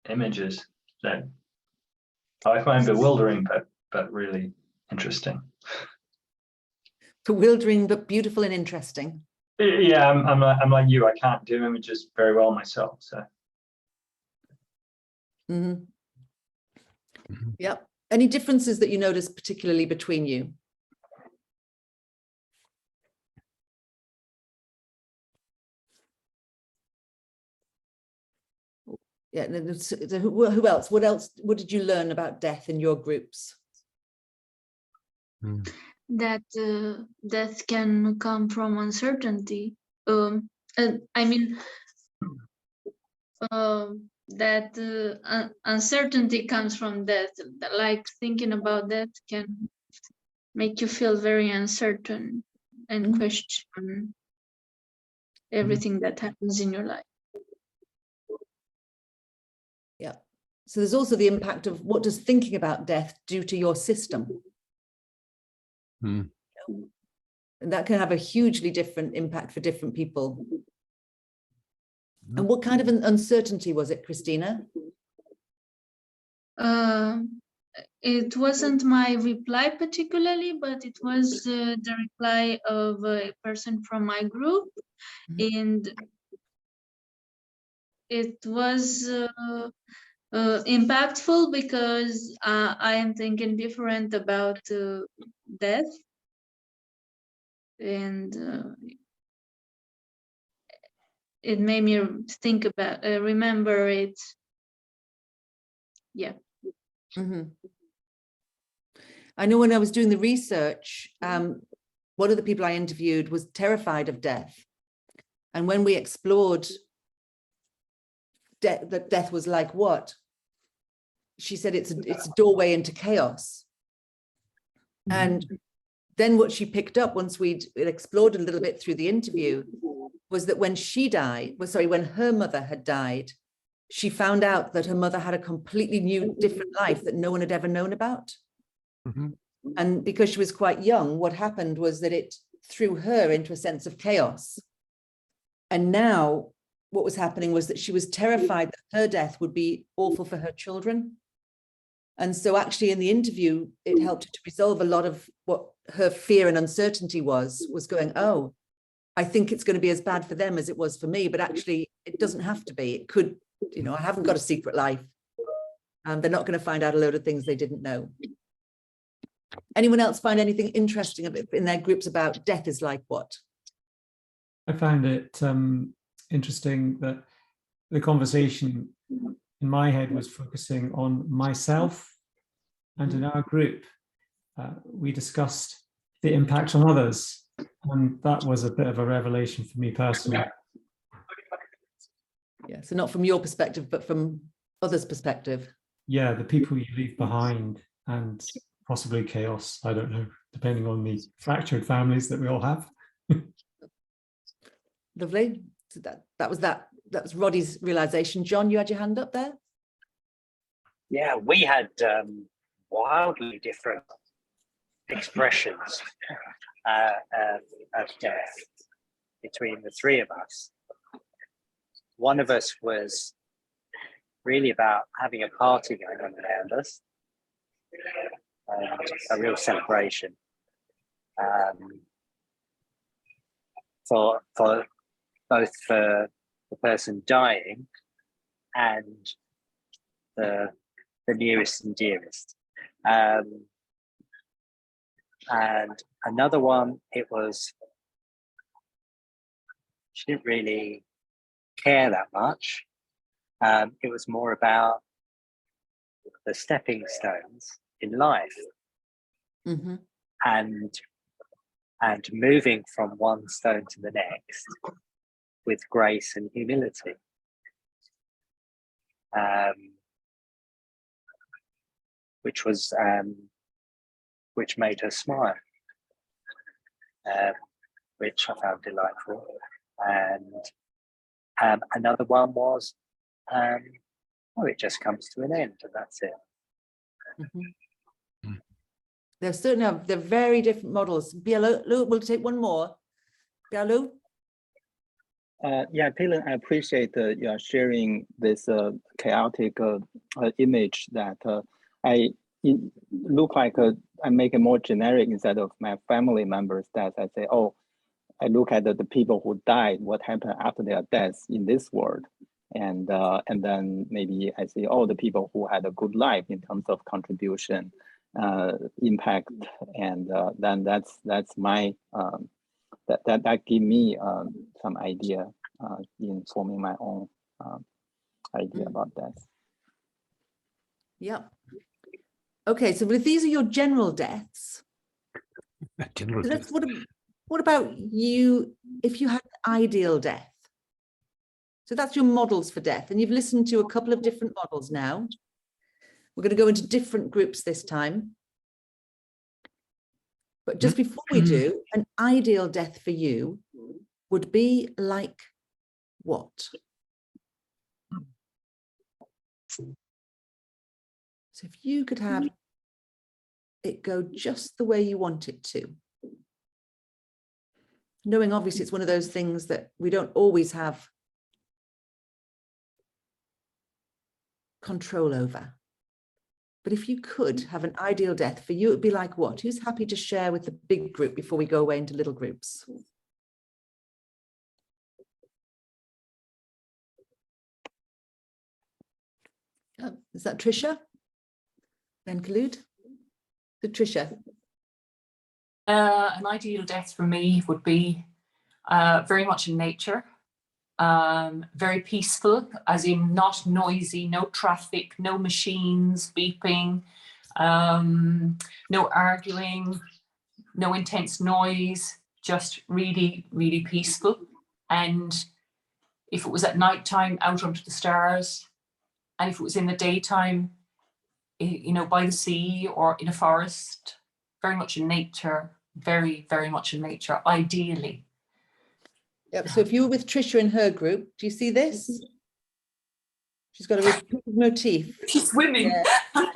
images that I find bewildering, but really interesting. Bewildering, but beautiful and interesting. Yeah, I'm like you. I can't do images very well myself. So. Yep. Any differences that you notice particularly between you? Yeah. Who else? What else? What did you learn about death in your groups? That death can come from uncertainty. I mean, that uncertainty comes from death. Like thinking about death can make you feel very uncertain and question everything that happens in your life. Yeah. So there's also the impact of what does thinking about death do to your system? And that can have a hugely different impact for different people. And what kind of an uncertainty was it, Christina? It wasn't my reply particularly, but it was the reply of a person from my group. And it was impactful because I am thinking different about death. And it made me think about, remember it. Yeah. I know when I was doing the research, one of the people I interviewed was terrified of death. And when we explored that death was like what? She said it's a doorway into chaos. And then what she picked up once we'd explored a little bit through the interview was that when she died, when her mother had died, she found out that her mother had a completely new, different life that no one had ever known about. And because she was quite young, what happened was that it threw her into a sense of chaos. And now what was happening was that she was terrified that her death would be awful for her children. And so actually in the interview, it helped her to resolve a lot of what her fear and uncertainty was going, oh, I think it's going to be as bad for them as it was for me, but actually it doesn't have to be. It could, I haven't got a secret life. They're not going to find out a load of things they didn't know. Anyone else find anything interesting in their groups about death is like what? I found it interesting that the conversation in my head was focusing on myself, and in our group, we discussed the impact on others, and that was a bit of a revelation for me personally. Yeah, so not from your perspective, but from others' perspective. Yeah, the people you leave behind and possibly chaos, I don't know, depending on the fractured families that we all have. Lovely. So that was Roddy's realization. John, you had your hand up there? Yeah, we had wildly different expressions of death between the three of us. One of us was really about having a party going on around us, and a real celebration for both for the person dying and the nearest and dearest. And another one, it was, she didn't really care that much. It was more about the stepping stones in life, and moving from one stone to the next with grace and humility. Which made her smile. which I found delightful. And another one was, it just comes to an end, and that's it. Mm-hmm. They're very different models. Bialo, we'll take one more. Bialo? Yeah, Caitlan, I appreciate you sharing this chaotic image that look like I make it more generic instead of my family members' death. I say, oh, I look at the people who died, what happened after their deaths in this world. And then maybe I say, oh, the people who had a good life in terms of contribution, impact, and then that's my that give me some idea in forming my own idea about that. Yeah. Okay, so if these are your general deaths, what about you if you had an ideal death? So that's your models for death, and you've listened to a couple of different models now. We're going to go into different groups this time. But just before we do, an ideal death for you would be like what? So if you could have it go just the way you want it to, knowing obviously it's one of those things that we don't always have control over. But if you could have an ideal death for you, it would be like what? Who's happy to share with the big group before we go away into little groups? Is that Trisha? Then Khulud? So Trisha? An ideal death for me would be very much in nature, very peaceful, as in not noisy, no traffic, no machines beeping, no arguing, no intense noise, just really, really peaceful. And if it was at nighttime, out under the stars, and if it was in the daytime, you know, by the sea or in a forest, very much in nature, very, very much in nature, ideally. Yep. So if you were with Trisha in her group, do you see this? She's got a repeated motif. She's swimming. Yeah.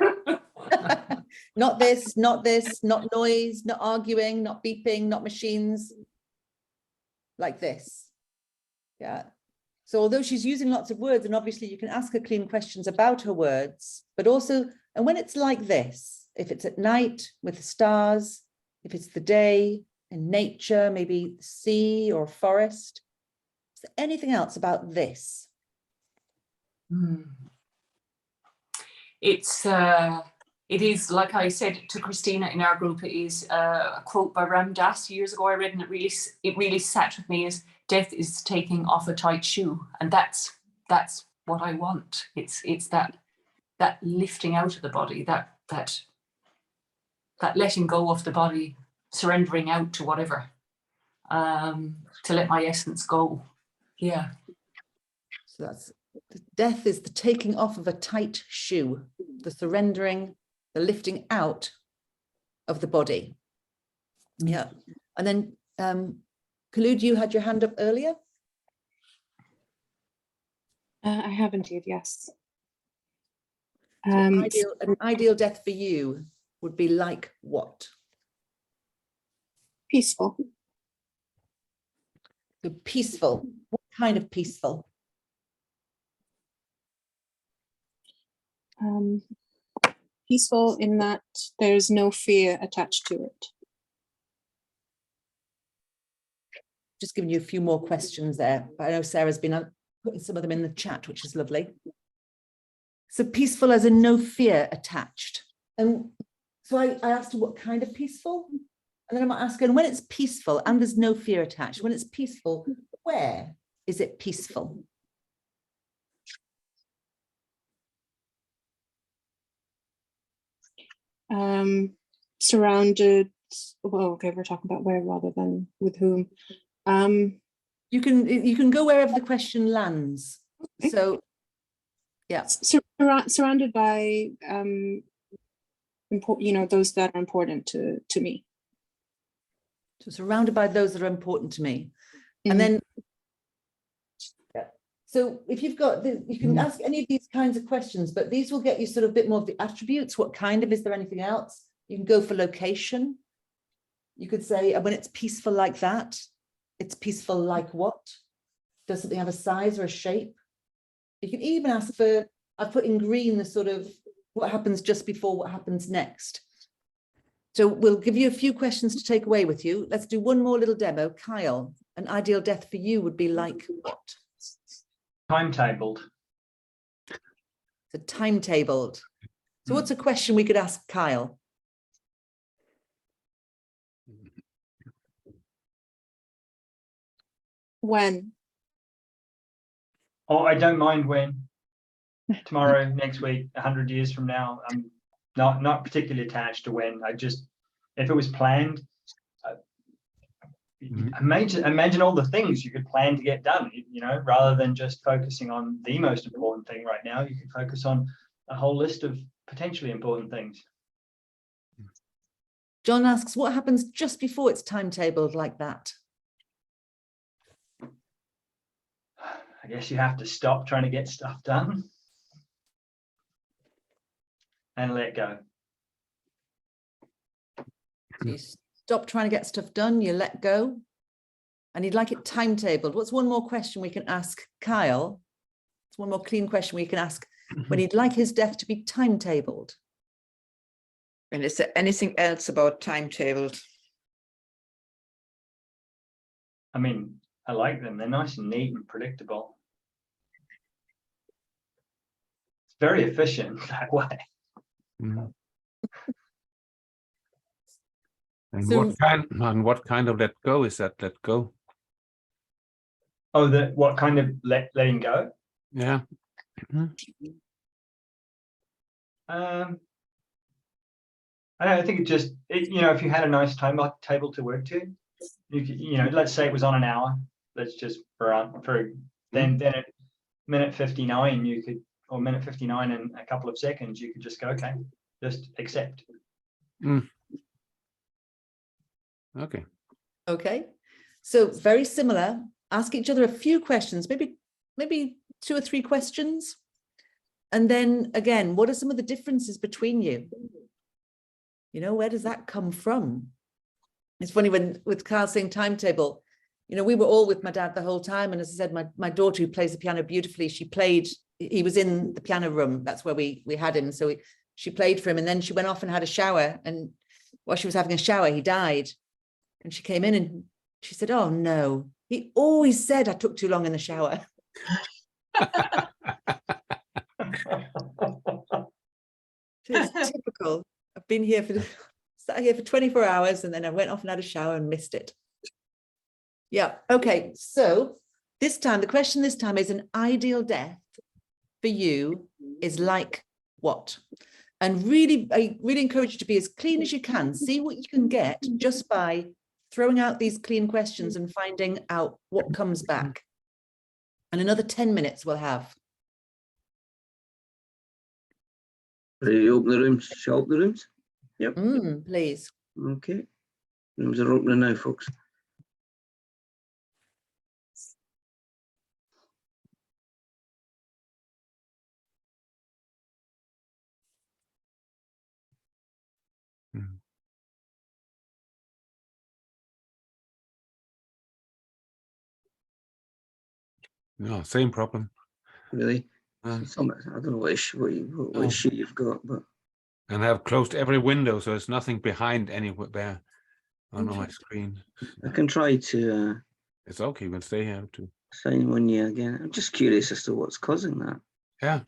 Not this, not this, not noise, not arguing, not beeping, not machines. Like this. Yeah. So although she's using lots of words, and obviously you can ask her clean questions about her words, but also, and when it's like this, if it's at night with the stars, if it's the day in nature, maybe the sea or forest, is there anything else about this? It is, like I said to Christina in our group, it is a quote by Ram Dass years ago I read, and it really sat with me, is death is taking off a tight shoe. And that's what I want. It's that lifting out of the body, that letting go of the body, surrendering out to whatever, to let my essence go. Yeah. So that's, death is the taking off of a tight shoe, the surrendering, the lifting out of the body. Yeah. And then Khulud, you had your hand up earlier. I have indeed, yes. So an ideal death for you would be like what? Peaceful. So peaceful. What kind of peaceful? Peaceful in that there's no fear attached to it. Just giving you a few more questions there, but I know Sarah's been putting some of them in the chat, which is lovely. So peaceful as in no fear attached. And so I asked her what kind of peaceful, and then I'm asking when it's peaceful and there's no fear attached, when it's peaceful, where is it peaceful? Surrounded, well, okay, we're talking about where rather than with whom. You can go wherever the question lands. Okay. So yeah, surrounded by those that are important to me. So surrounded by those that are important to me. And then, so if you've got, you can ask any of these kinds of questions, but these will get you sort of a bit more of the attributes. What kind of, is there anything else? You can go for location. You could say, when it's peaceful like that, it's peaceful like what? Does something have a size or a shape? You can even ask for, I've put in green the sort of what happens just before what happens next. So we'll give you a few questions to take away with you. Let's do one more little demo. Kyle, an ideal death for you would be like what? Timetabled. So timetabled. So what's a question we could ask Kyle? When? Oh, I don't mind when. Tomorrow, next week, 100 years from now. I'm not particularly attached to when. I just, if it was planned, imagine all the things you could plan to get done, you know, rather than just focusing on the most important thing right now. You could focus on a whole list of potentially important things. John asks, what happens just before it's timetabled like that? I guess you have to stop trying to get stuff done and let go. You stop trying to get stuff done, you let go, and you'd like it timetabled. What's one more question we can ask Kyle? It's one more clean question we can ask when he'd like his death to be timetabled. And is there anything else about timetabled? I mean, I like them. They're nice and neat and predictable. It's very efficient that way. And So- what kind of let go is that let go? Oh, what kind of letting go? Yeah. I think you know, if you had a nice timetable to work to, you know, let's say it was on an hour. Let's just then at minute 59 you could, or minute 59 in a couple of seconds, you could just go, okay, just accept. Okay. Okay, so very similar. Ask each other a few questions, maybe 2 or 3 questions. And then again, what are some of the differences between you? You know, where does that come from? It's funny when with Carl saying timetable, you know, we were all with my dad the whole time. And as I said, my daughter, who plays the piano beautifully, he was in the piano room. That's where we had him. So she played for him, and then she went off and had a shower. And while she was having a shower, he died. And she came in and she said, "Oh no, he always said I took too long in the shower." It's typical. I've been here sat here for 24 hours, and then I went off and had a shower and missed it. Yeah. Okay. So this time, the question this time is, an ideal death for you is like what? And really, I really encourage you to be as clean as you can. See what you can get just by throwing out these clean questions and finding out what comes back. And another 10 minutes we'll have. Ready to open the rooms? Shall I open the rooms? Yep. Please. Okay. Rooms are opening now, folks. No, same problem. Really? I don't know what issue you've got, but. And I've closed every window, so there's nothing behind anywhere on my screen. I can try to. It's okay. We'll stay here too. Sign one year again. I'm just curious as to what's causing that. Yeah.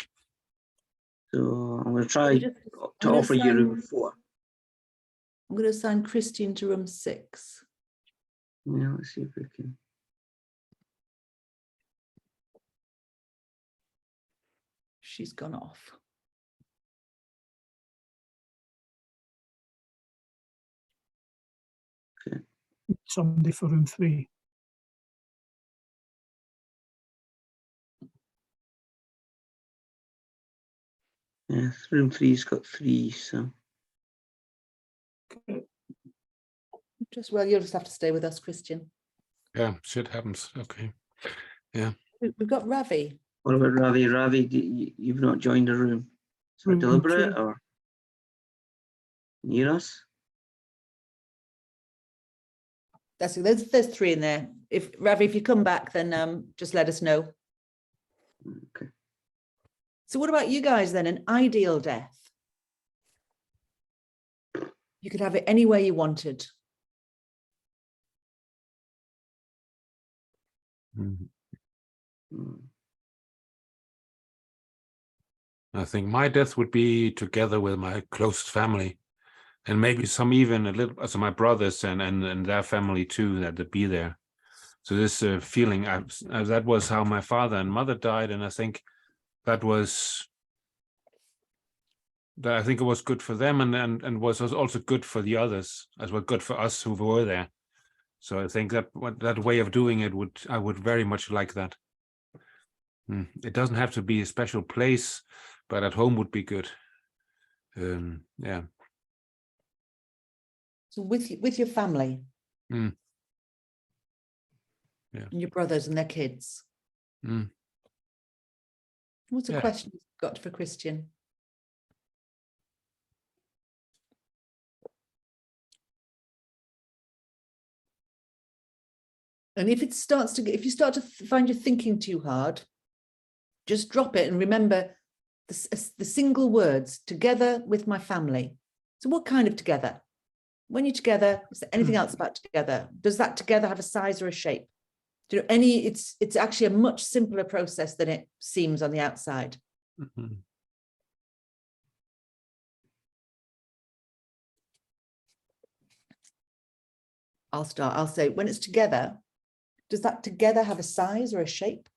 So I'm going to try to offer you room 4. I'm going to assign Christine to room 6. Yeah, let's see if we can. She's gone off. Okay. Somebody for room 3. Yeah, room 3's got 3, so. You'll just have to stay with us, Christian. Yeah, shit happens. Okay. Yeah. We've got Ravi. What about Ravi? Ravi, you've not joined the room. Is that deliberate or near us? There's three in there. If Ravi, if you come back, then just let us know. Okay. So what about you guys then? An ideal death? You could have it any way you wanted. I think my death would be together with my closest family, and maybe some even a little, so my brothers and their family too, that would be there. So this feeling, that was how my father and mother died, and I think that was, I think it was good for them, and was also good for the others, as well good for us who were there. So I think that way of doing it I would very much like that. It doesn't have to be a special place, but at home would be good. Yeah. So with your family, yeah, and your brothers and their kids. What's a question you've got for Christian? And if you start to find you're thinking too hard, just drop it and remember the single words, together with my family. So what kind of together? When you're together, is there anything else about together? Does that together have a size or a shape? Do you know it's actually a much simpler process than it seems on the outside. I'll start. I'll say, when it's together, does that together have a size or a shape?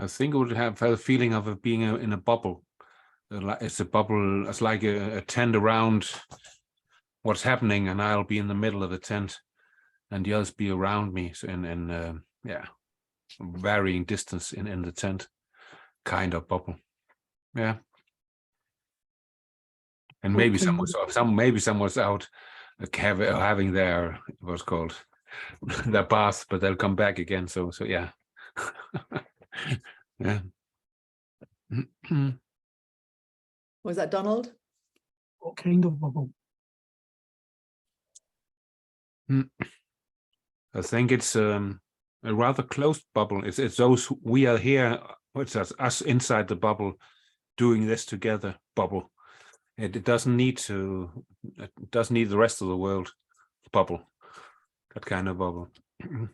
I think it would have a feeling of it being in a bubble. It's a bubble. It's like a tent around what's happening, and I'll be in the middle of the tent, and the others be around me. So in varying distance in the tent, kind of bubble. Yeah. And maybe someone's out having their what's called their bath, but they'll come back again. So yeah. Yeah. Was that Donald? What kind of bubble? I think it's a rather closed bubble. It's those we are here. What's that? Us inside the bubble, doing this together. Bubble. It doesn't need to. It doesn't need the rest of the world. Bubble. That kind of bubble. And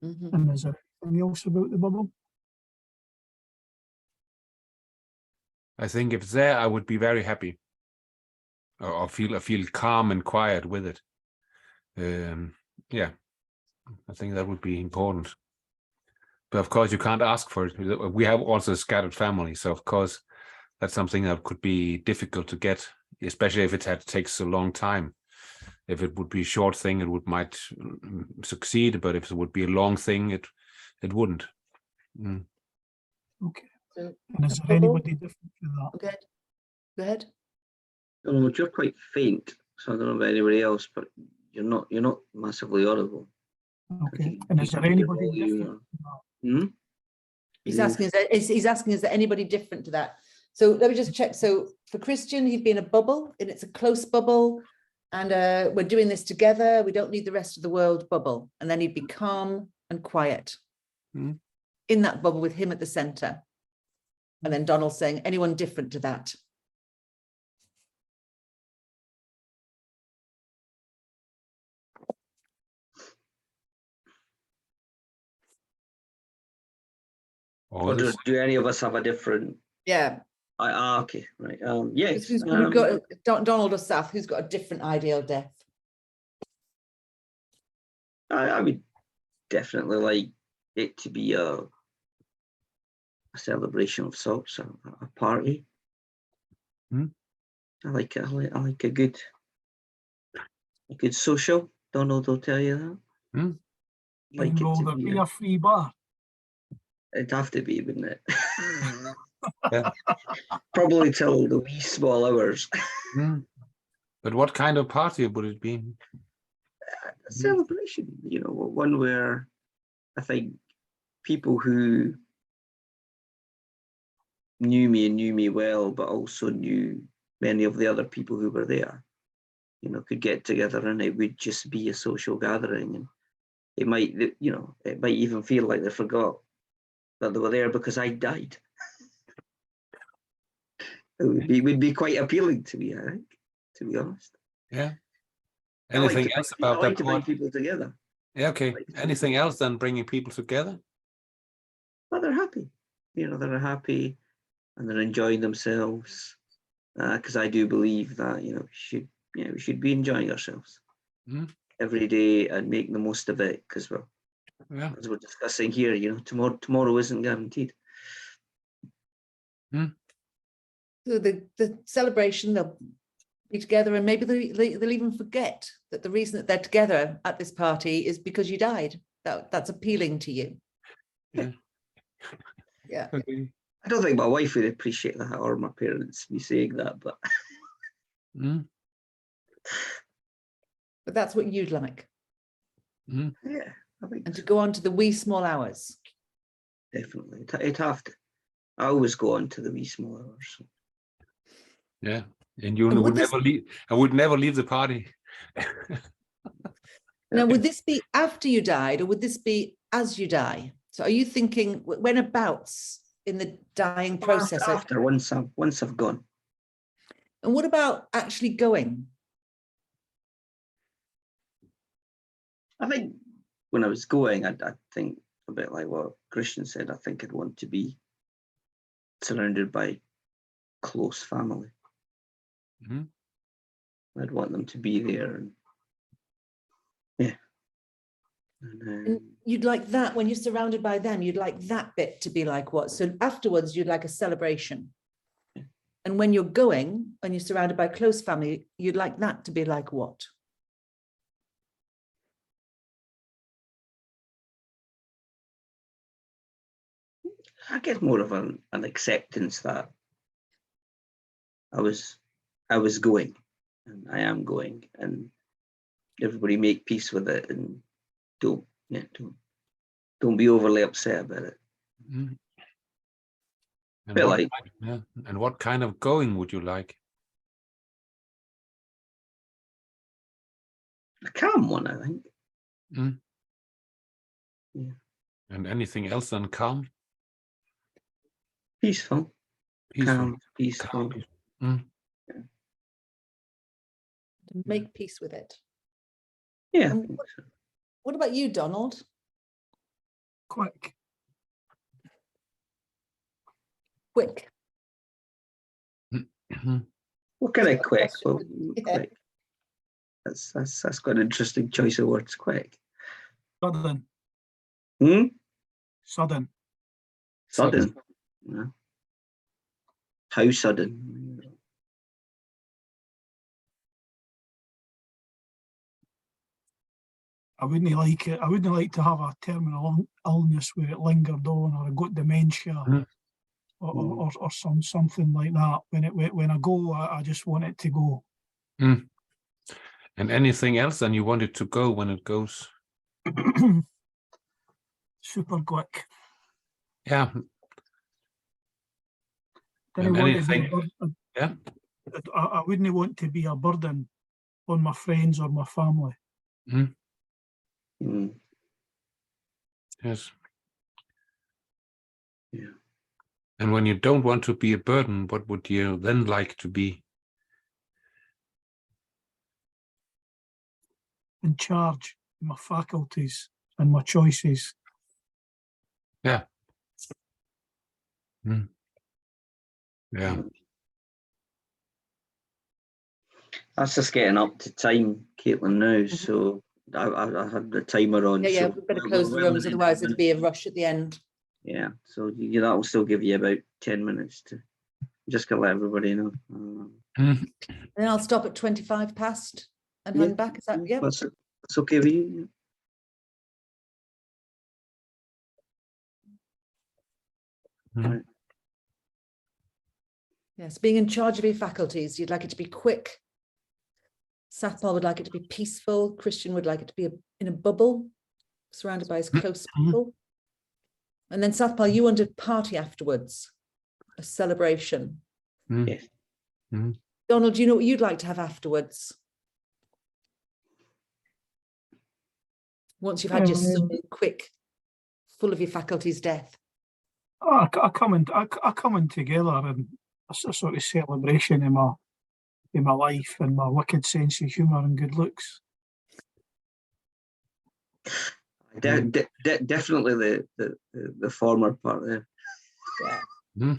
is there anything else about the bubble? I think if it's there, I would be very happy, or feel calm and quiet with it. Yeah, I think that would be important. But of course, you can't ask for it. We have also a scattered family, so of course, that's something that could be difficult to get, especially if it takes a long time. If it would be a short thing, it might succeed. But if it would be a long thing, it wouldn't. Okay. And is there anybody different to that? Okay. Go ahead. Oh, you're quite faint, so I don't know about anybody else, but you're not massively audible. Okay. And is there anybody different to that? He's asking, is there anybody different to that? So let me just check. So for Christian, he'd be in a bubble, and it's a close bubble, and we're doing this together. We don't need the rest of the world bubble. And then he'd be calm and quiet in that bubble with him at the center. And then Donald saying, anyone different to that? Or do any of us have a different? Yeah. Okay, right. Yes. Who's got Donald or Sath? Who's got a different ideal death? I would definitely like it to be a celebration of sorts, a party. I like it. I like a good social. Donald will tell you that. Like will there be a free bar? It'd have to be, wouldn't it? Yeah. Probably till the wee small hours. But what kind of party would it be? A celebration, you know, one where I think people who knew me and knew me well, but also knew many of the other people who were there, you know, could get together, and it would just be a social gathering. And it might, you know, it might even feel like they forgot that they were there because I died. It would be quite appealing to me, I think, to be honest. Yeah. I like Anything to else bring, I about like that to bring party? people together. Yeah, okay. Anything else than bringing people together? But they're happy, you know, they're happy and they're enjoying themselves. Because I do believe that, you know, we should be enjoying ourselves every day and make the most of it, because well, as we're discussing here, you know, tomorrow isn't guaranteed. So the celebration, they'll be together, and maybe they'll even forget that the reason that they're together at this party is because you died. That's appealing to you. Yeah. Yeah. Okay. I don't think my wife would appreciate that, or my parents, me saying that, but but that's what you'd like. yeah, I think and to go on to the wee small hours. Definitely, it'd have to. I always go on to the wee small hours. So. Yeah, and you would never leave. I would never leave the party. Now, would this be after you died, or would this be as you die? So, are you thinking whenabouts in the dying process? After once I've gone. And what about actually going? I think when I was going, I think a bit like what Christian said. I think I'd want to be surrounded by close family. I'd want them to be there, and yeah. And you'd like that when you're surrounded by them. You'd like that bit to be like what? So afterwards, you'd like a celebration. And when you're going and you're surrounded by close family, you'd like that to be like what? I guess more of an acceptance that I was going, and I am going, and everybody make peace with it, and don't be overly upset about it. And what kind of going would you like? A calm one, I think. Yeah. And anything else than calm? Peaceful. Calm, peaceful. To make peace with it. Yeah. What about you, Donald? Quick. What kind of quick? Well, quick. That's quite an interesting choice of words. Quick. Sudden. Sudden. Sudden. Yeah. How sudden? I wouldn't like it. I wouldn't like to have a terminal illness where it lingered on, or I got dementia, or something like that. When I go, I just want it to go. And anything else than you want it to go when it goes? Super quick. Yeah. And anything? Yeah. I wouldn't want to be a burden on my friends or my family. Yes. Yeah. And when you don't want to be a burden, what would you then like to be? In charge of my faculties and my choices. Yeah. Yeah. That's just getting up to time, Caitlan, now. So I had the timer on. Yeah, so we've got to close the rooms, otherwise there'd be a rush at the end. Yeah, so that will still give you about 10 minutes to just to let everybody know. And then I'll stop at 25 past and hand back. Is that, yeah? That's okay with you? Mhm. Yes, being in charge of your faculties, you'd like it to be quick. Sathpal would like it to be peaceful. Christian would like it to be in a bubble, surrounded by his close people. And then Sathpal, you wanted party afterwards, a celebration. Yes. Donald, do you know what you'd like to have afterwards? Once you've had your sudden, quick, full of your faculties death. I come in together and a sort of celebration in my life and my wicked sense of humour and good looks. Definitely the former part there. Yeah.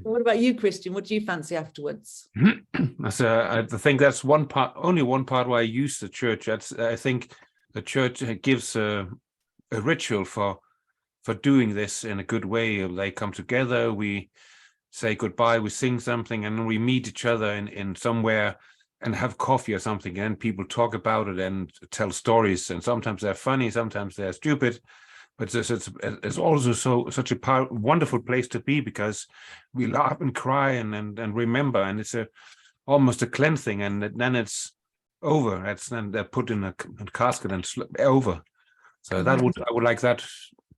What about you, Christian? What do you fancy afterwards? I think that's one part, only one part where I use the church. I think the church gives a ritual for doing this in a good way. They come together, we say goodbye, we sing something, and then we meet each other in somewhere and have coffee or something, and people talk about it and tell stories. And sometimes they're funny, sometimes they're stupid. But it's also such a wonderful place to be, because we laugh and cry and remember, and it's almost a cleansing, and then it's over. Then they're put in a casket and over. So I would like that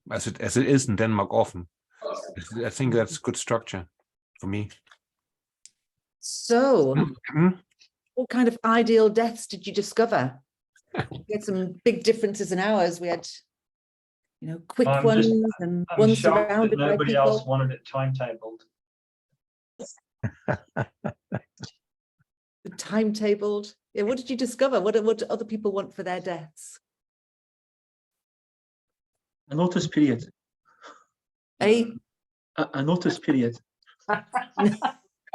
as it is in Denmark often. I think that's good structure for me. So, what kind of ideal deaths did you discover? We had some big differences in ours. We had, quick ones and I'm ones shocked that surrounded by nobody people. else wanted it timetabled. Timetabled. Yeah, what did you discover? What do other people want for their deaths? A notice period. A notice period.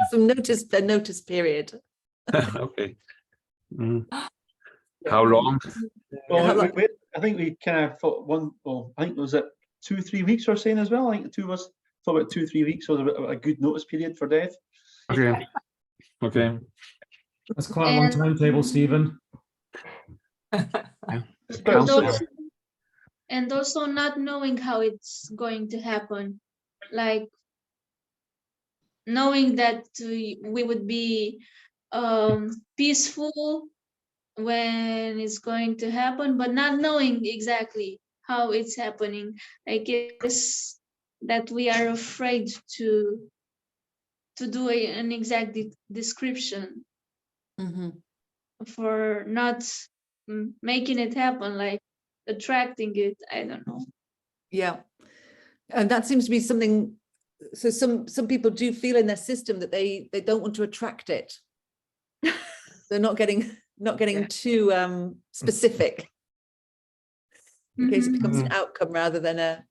Some notice period. Okay. How long? Well, I think we kind of thought I think was it 2-3 weeks we're saying as well. I think the two of us thought about 2-3 weeks was a good notice period for death. Okay. Okay. That's quite a long timetable, Stephen. And also not knowing how it's going to happen, like knowing that we would be peaceful when it's going to happen, but not knowing exactly how it's happening. I guess that we are afraid to do an exact description for not making it happen, like attracting it. I don't know. Yeah, and that seems to be something. So some people do feel in their system that they don't want to attract it. They're not getting too specific, in case it becomes an outcome rather than a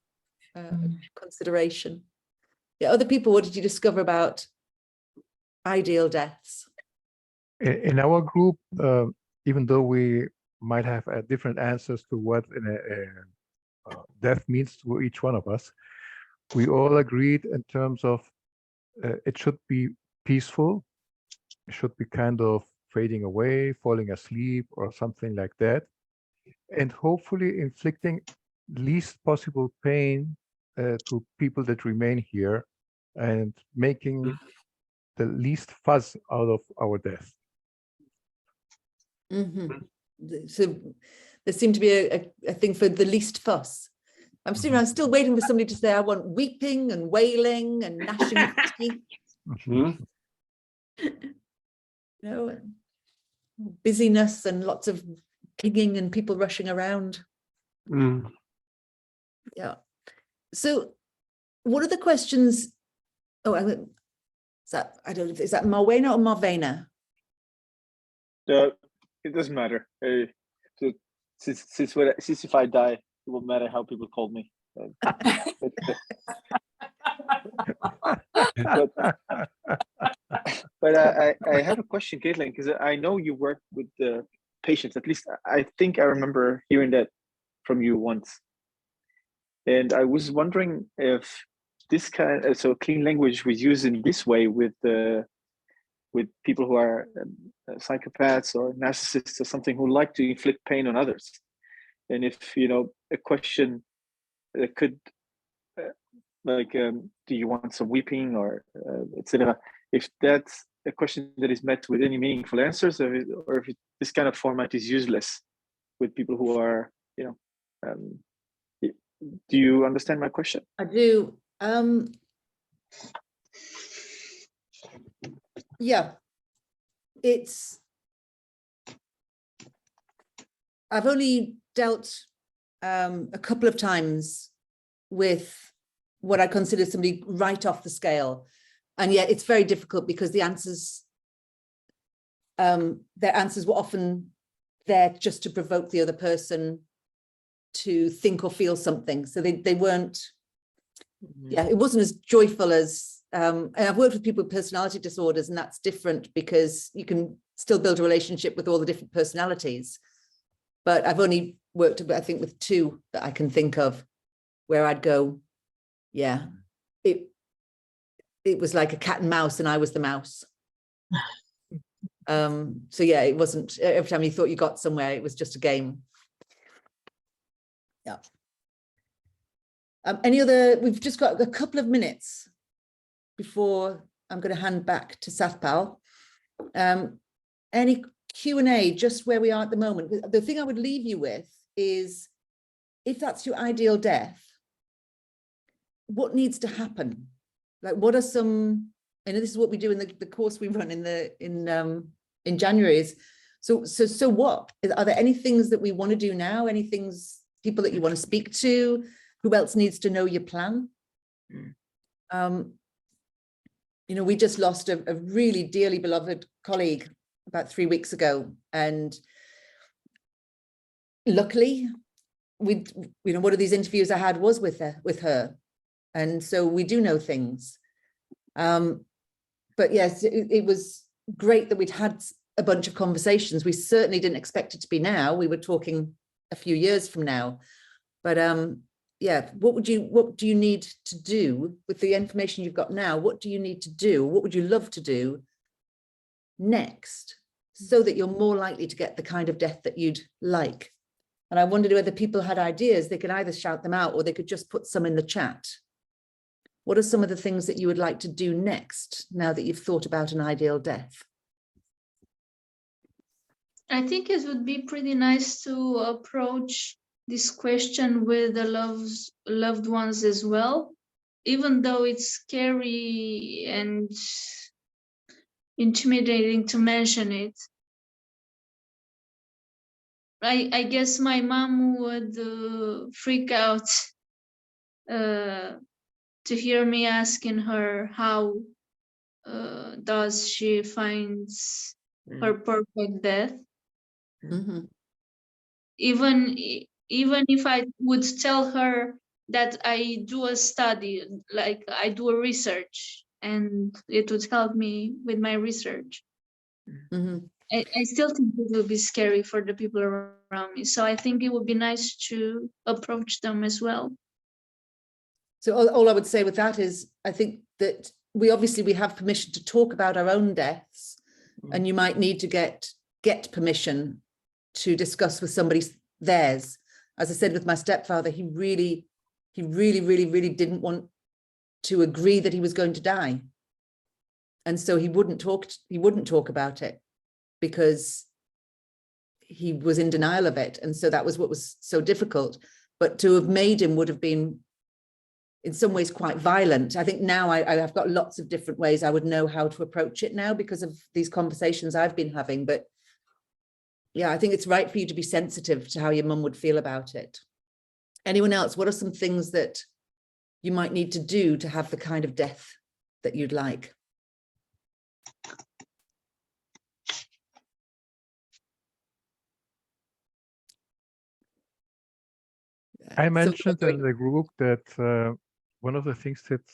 consideration. Yeah, other people, what did you discover about ideal deaths? In our group, even though we might have different answers to what death means to each one of us, we all agreed in terms of it should be peaceful. It should be kind of fading away, falling asleep, or something like that, and hopefully inflicting least possible pain to people that remain here, and making the least fuss out of our death. So there seemed to be a thing for the least fuss. I'm still waiting for somebody to say, I want weeping and wailing and gnashing of teeth. Busyness and lots of pinging and people rushing around. Yeah. So what are the questions? Oh, I don't know, is that Marwena or Marvena? It doesn't matter. Since if I die, it won't matter how people call me. But I have a question, Caitlan, because I know you work with the patients. At least I think I remember hearing that from you once. And I was wondering if this so clean language was used in this way with people who are psychopaths or narcissists or something, who like to inflict pain on others. And if a question could like do you want some weeping or etc. If that's a question that is met with any meaningful answers, or if this kind of format is useless with people who are, you know, do you understand my question? I do. Yeah, I've only dealt a couple of times with what I consider somebody right off the scale. And yet it's very difficult because the answers, their answers were often there just to provoke the other person to think or feel something. So they weren't, yeah, it wasn't as joyful as, and I've worked with people with personality disorders, and that's different because you can still build a relationship with all the different personalities. But I've only worked, I think, with two that I can think of where I'd go, yeah, it was like a cat and mouse and I was the mouse. So yeah, it wasn't, every time you thought you got somewhere, it was just a game. Yeah. Any other, we've just got a couple of minutes before I'm going to hand back to Sathpal. Any Q&A, just where we are at the moment. The thing I would leave you with is, if that's your ideal death, what needs to happen? Like, what are some, I know this is what we do in the course we run in January is, so what? Are there any things that we want to do now? Any things, people that you want to speak to? Who else needs to know your plan? You know, we just lost a really dearly beloved colleague about 3 weeks ago. And luckily, you know, one of these interviews I had was with her. And so we do know things. But yes, it was great that we'd had a bunch of conversations. We certainly didn't expect it to be now. We were talking a few years from now. But yeah, what do you need to do with the information you've got now? What do you need to do? What would you love to do next so that you're more likely to get the kind of death that you'd like? And I wondered whether people had ideas. They could either shout them out or they could just put some in the chat. What are some of the things that you would like to do next now that you've thought about an ideal death? I think it would be pretty nice to approach this question with the loved ones as well, even though it's scary and intimidating to mention it. I guess my mom would freak out to hear me asking her how does she finds her perfect death. Mm-hmm. Even if I would tell her that I do a study, like I do a research, and it would help me with my research. Mm-hmm. I still think it will be scary for the people around me. So I think it would be nice to approach them as well. So all I would say with that is, I think that we have permission to talk about our own deaths, and you might need to get permission to discuss with somebody theirs. As I said with my stepfather, he really didn't want to agree that he was going to die. And so he wouldn't talk about it because he was in denial of it. And so that was what was so difficult. But to have made him would have been in some ways quite violent. I think now I've got lots of different ways I would know how to approach it now because of these conversations I've been having. But yeah, I think it's right for you to be sensitive to how your mum would feel about it. Anyone else? What are some things that you might need to do to have the kind of death that you'd like? I mentioned in the group that one of the things that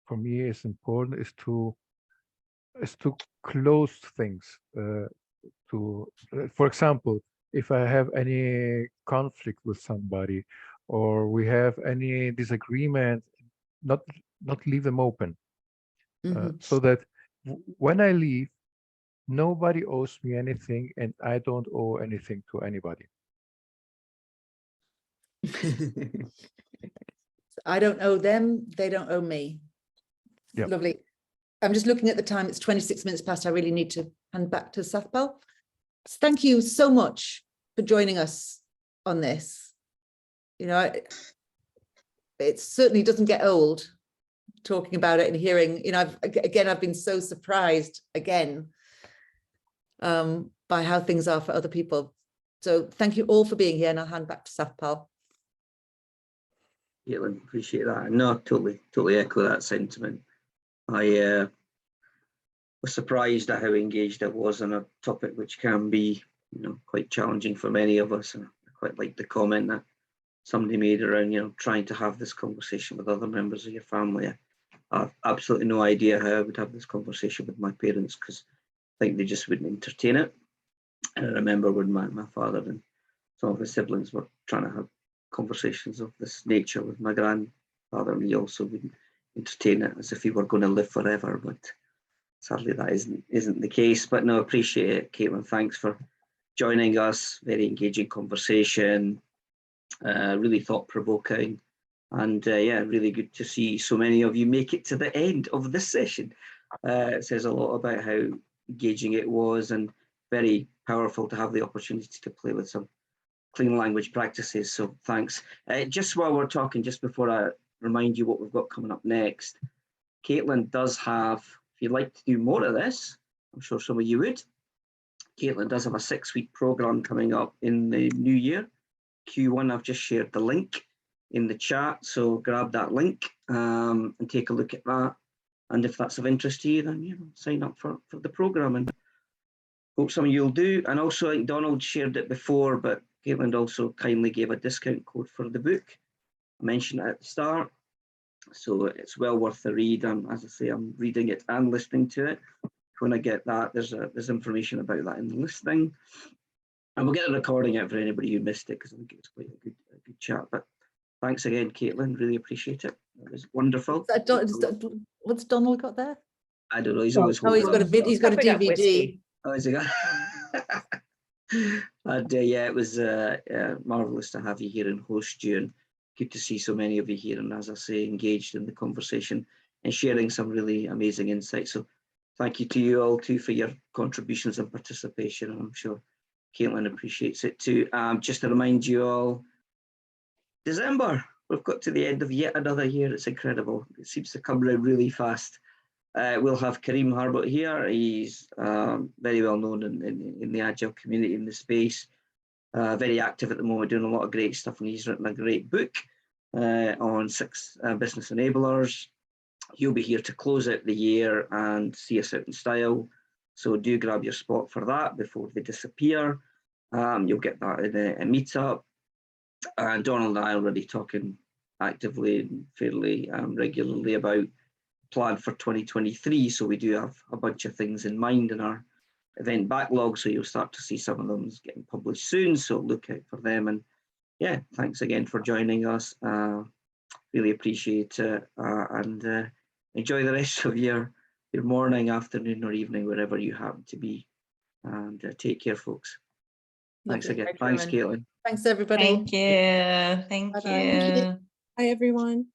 for me is important is to close things. For example, if I have any conflict with somebody, or we have any disagreement, not leave them open, so that when I leave, nobody owes me anything, and I don't owe anything to anybody. I don't owe them, they don't owe me. Yep. Lovely. I'm just looking at the time, it's 26 minutes past. I really need to hand back to Sathpal. Thank you so much for joining us on this. You know, it certainly doesn't get old talking about it and hearing, you know, I've been so surprised again by how things are for other people. So thank you all for being here, and I'll hand back to Sathpal. Caitlan, appreciate that. No, totally echo that sentiment. I was surprised at how engaged I was on a topic which can be, you know, quite challenging for many of us. And I quite like the comment that somebody made around, you know, trying to have this conversation with other members of your family. I have absolutely no idea how I would have this conversation with my parents, because I think they just wouldn't entertain it. And I remember when my father and some of his siblings were trying to have conversations of this nature with my grandfather, and he also wouldn't entertain it, as if he were going to live forever. But sadly, that isn't the case. But no, appreciate it, Caitlan. Thanks for joining us. Very engaging conversation, really thought-provoking, and yeah, really good to see so many of you make it to the end of this session. It says a lot about how engaging it was, and very powerful to have the opportunity to play with some clean language practices. So thanks. Just while we're talking, just before I remind you what we've got coming up next, Caitlan does have, if you'd like to do more of this, I'm sure some of you would, Caitlan does have a 6-week program coming up in the new year. Q1, I've just shared the link in the chat, so grab that link and take a look at that. And if that's of interest to you, then, you know, sign up for the program, and hope some of you will do. And also, I think Donald shared it before, but Caitlan also kindly gave a discount code for the book. I mentioned it at the start, so it's well worth the read. As I say, I'm reading it and listening to it. When I get that, there's information about that in the listing, and we'll get a recording out for anybody who missed it, because I think it was quite a good chat. But thanks again, Caitlan. Really appreciate it. It was wonderful. What's Donald got there? I don't know. He's always he's got a DVD. Whiskey. Oh, has he got? And yeah, it was marvelous to have you here and host you, and good to see so many of you here, and as I say, engaged in the conversation and sharing some really amazing insights. So thank you to you all too for your contributions and participation, and I'm sure Caitlan appreciates it too. Just to remind you all, December, we've got to the end of yet another year. It's incredible. It seems to come around really fast. We'll have Kareem Harbut here. He's very well known in the Agile community, in the space. Very active at the moment, doing a lot of great stuff, and he's written a great book on 6 business enablers. He'll be here to close out the year and see us out in style. So do grab your spot for that before they disappear. You'll get that in a meetup. And Donald and I are already talking actively and fairly regularly about plan for 2023. So we do have a bunch of things in mind in our event backlog. So you'll start to see some of them getting published soon. So look out for them. And yeah, thanks again for joining us. Really appreciate it. And enjoy the rest of your morning, afternoon, or evening, wherever you happen to be. And take care, folks. Thanks again. Thanks, Caitlan. Thanks, everybody. Thank you. Thank Bye-bye. you. Hi, everyone.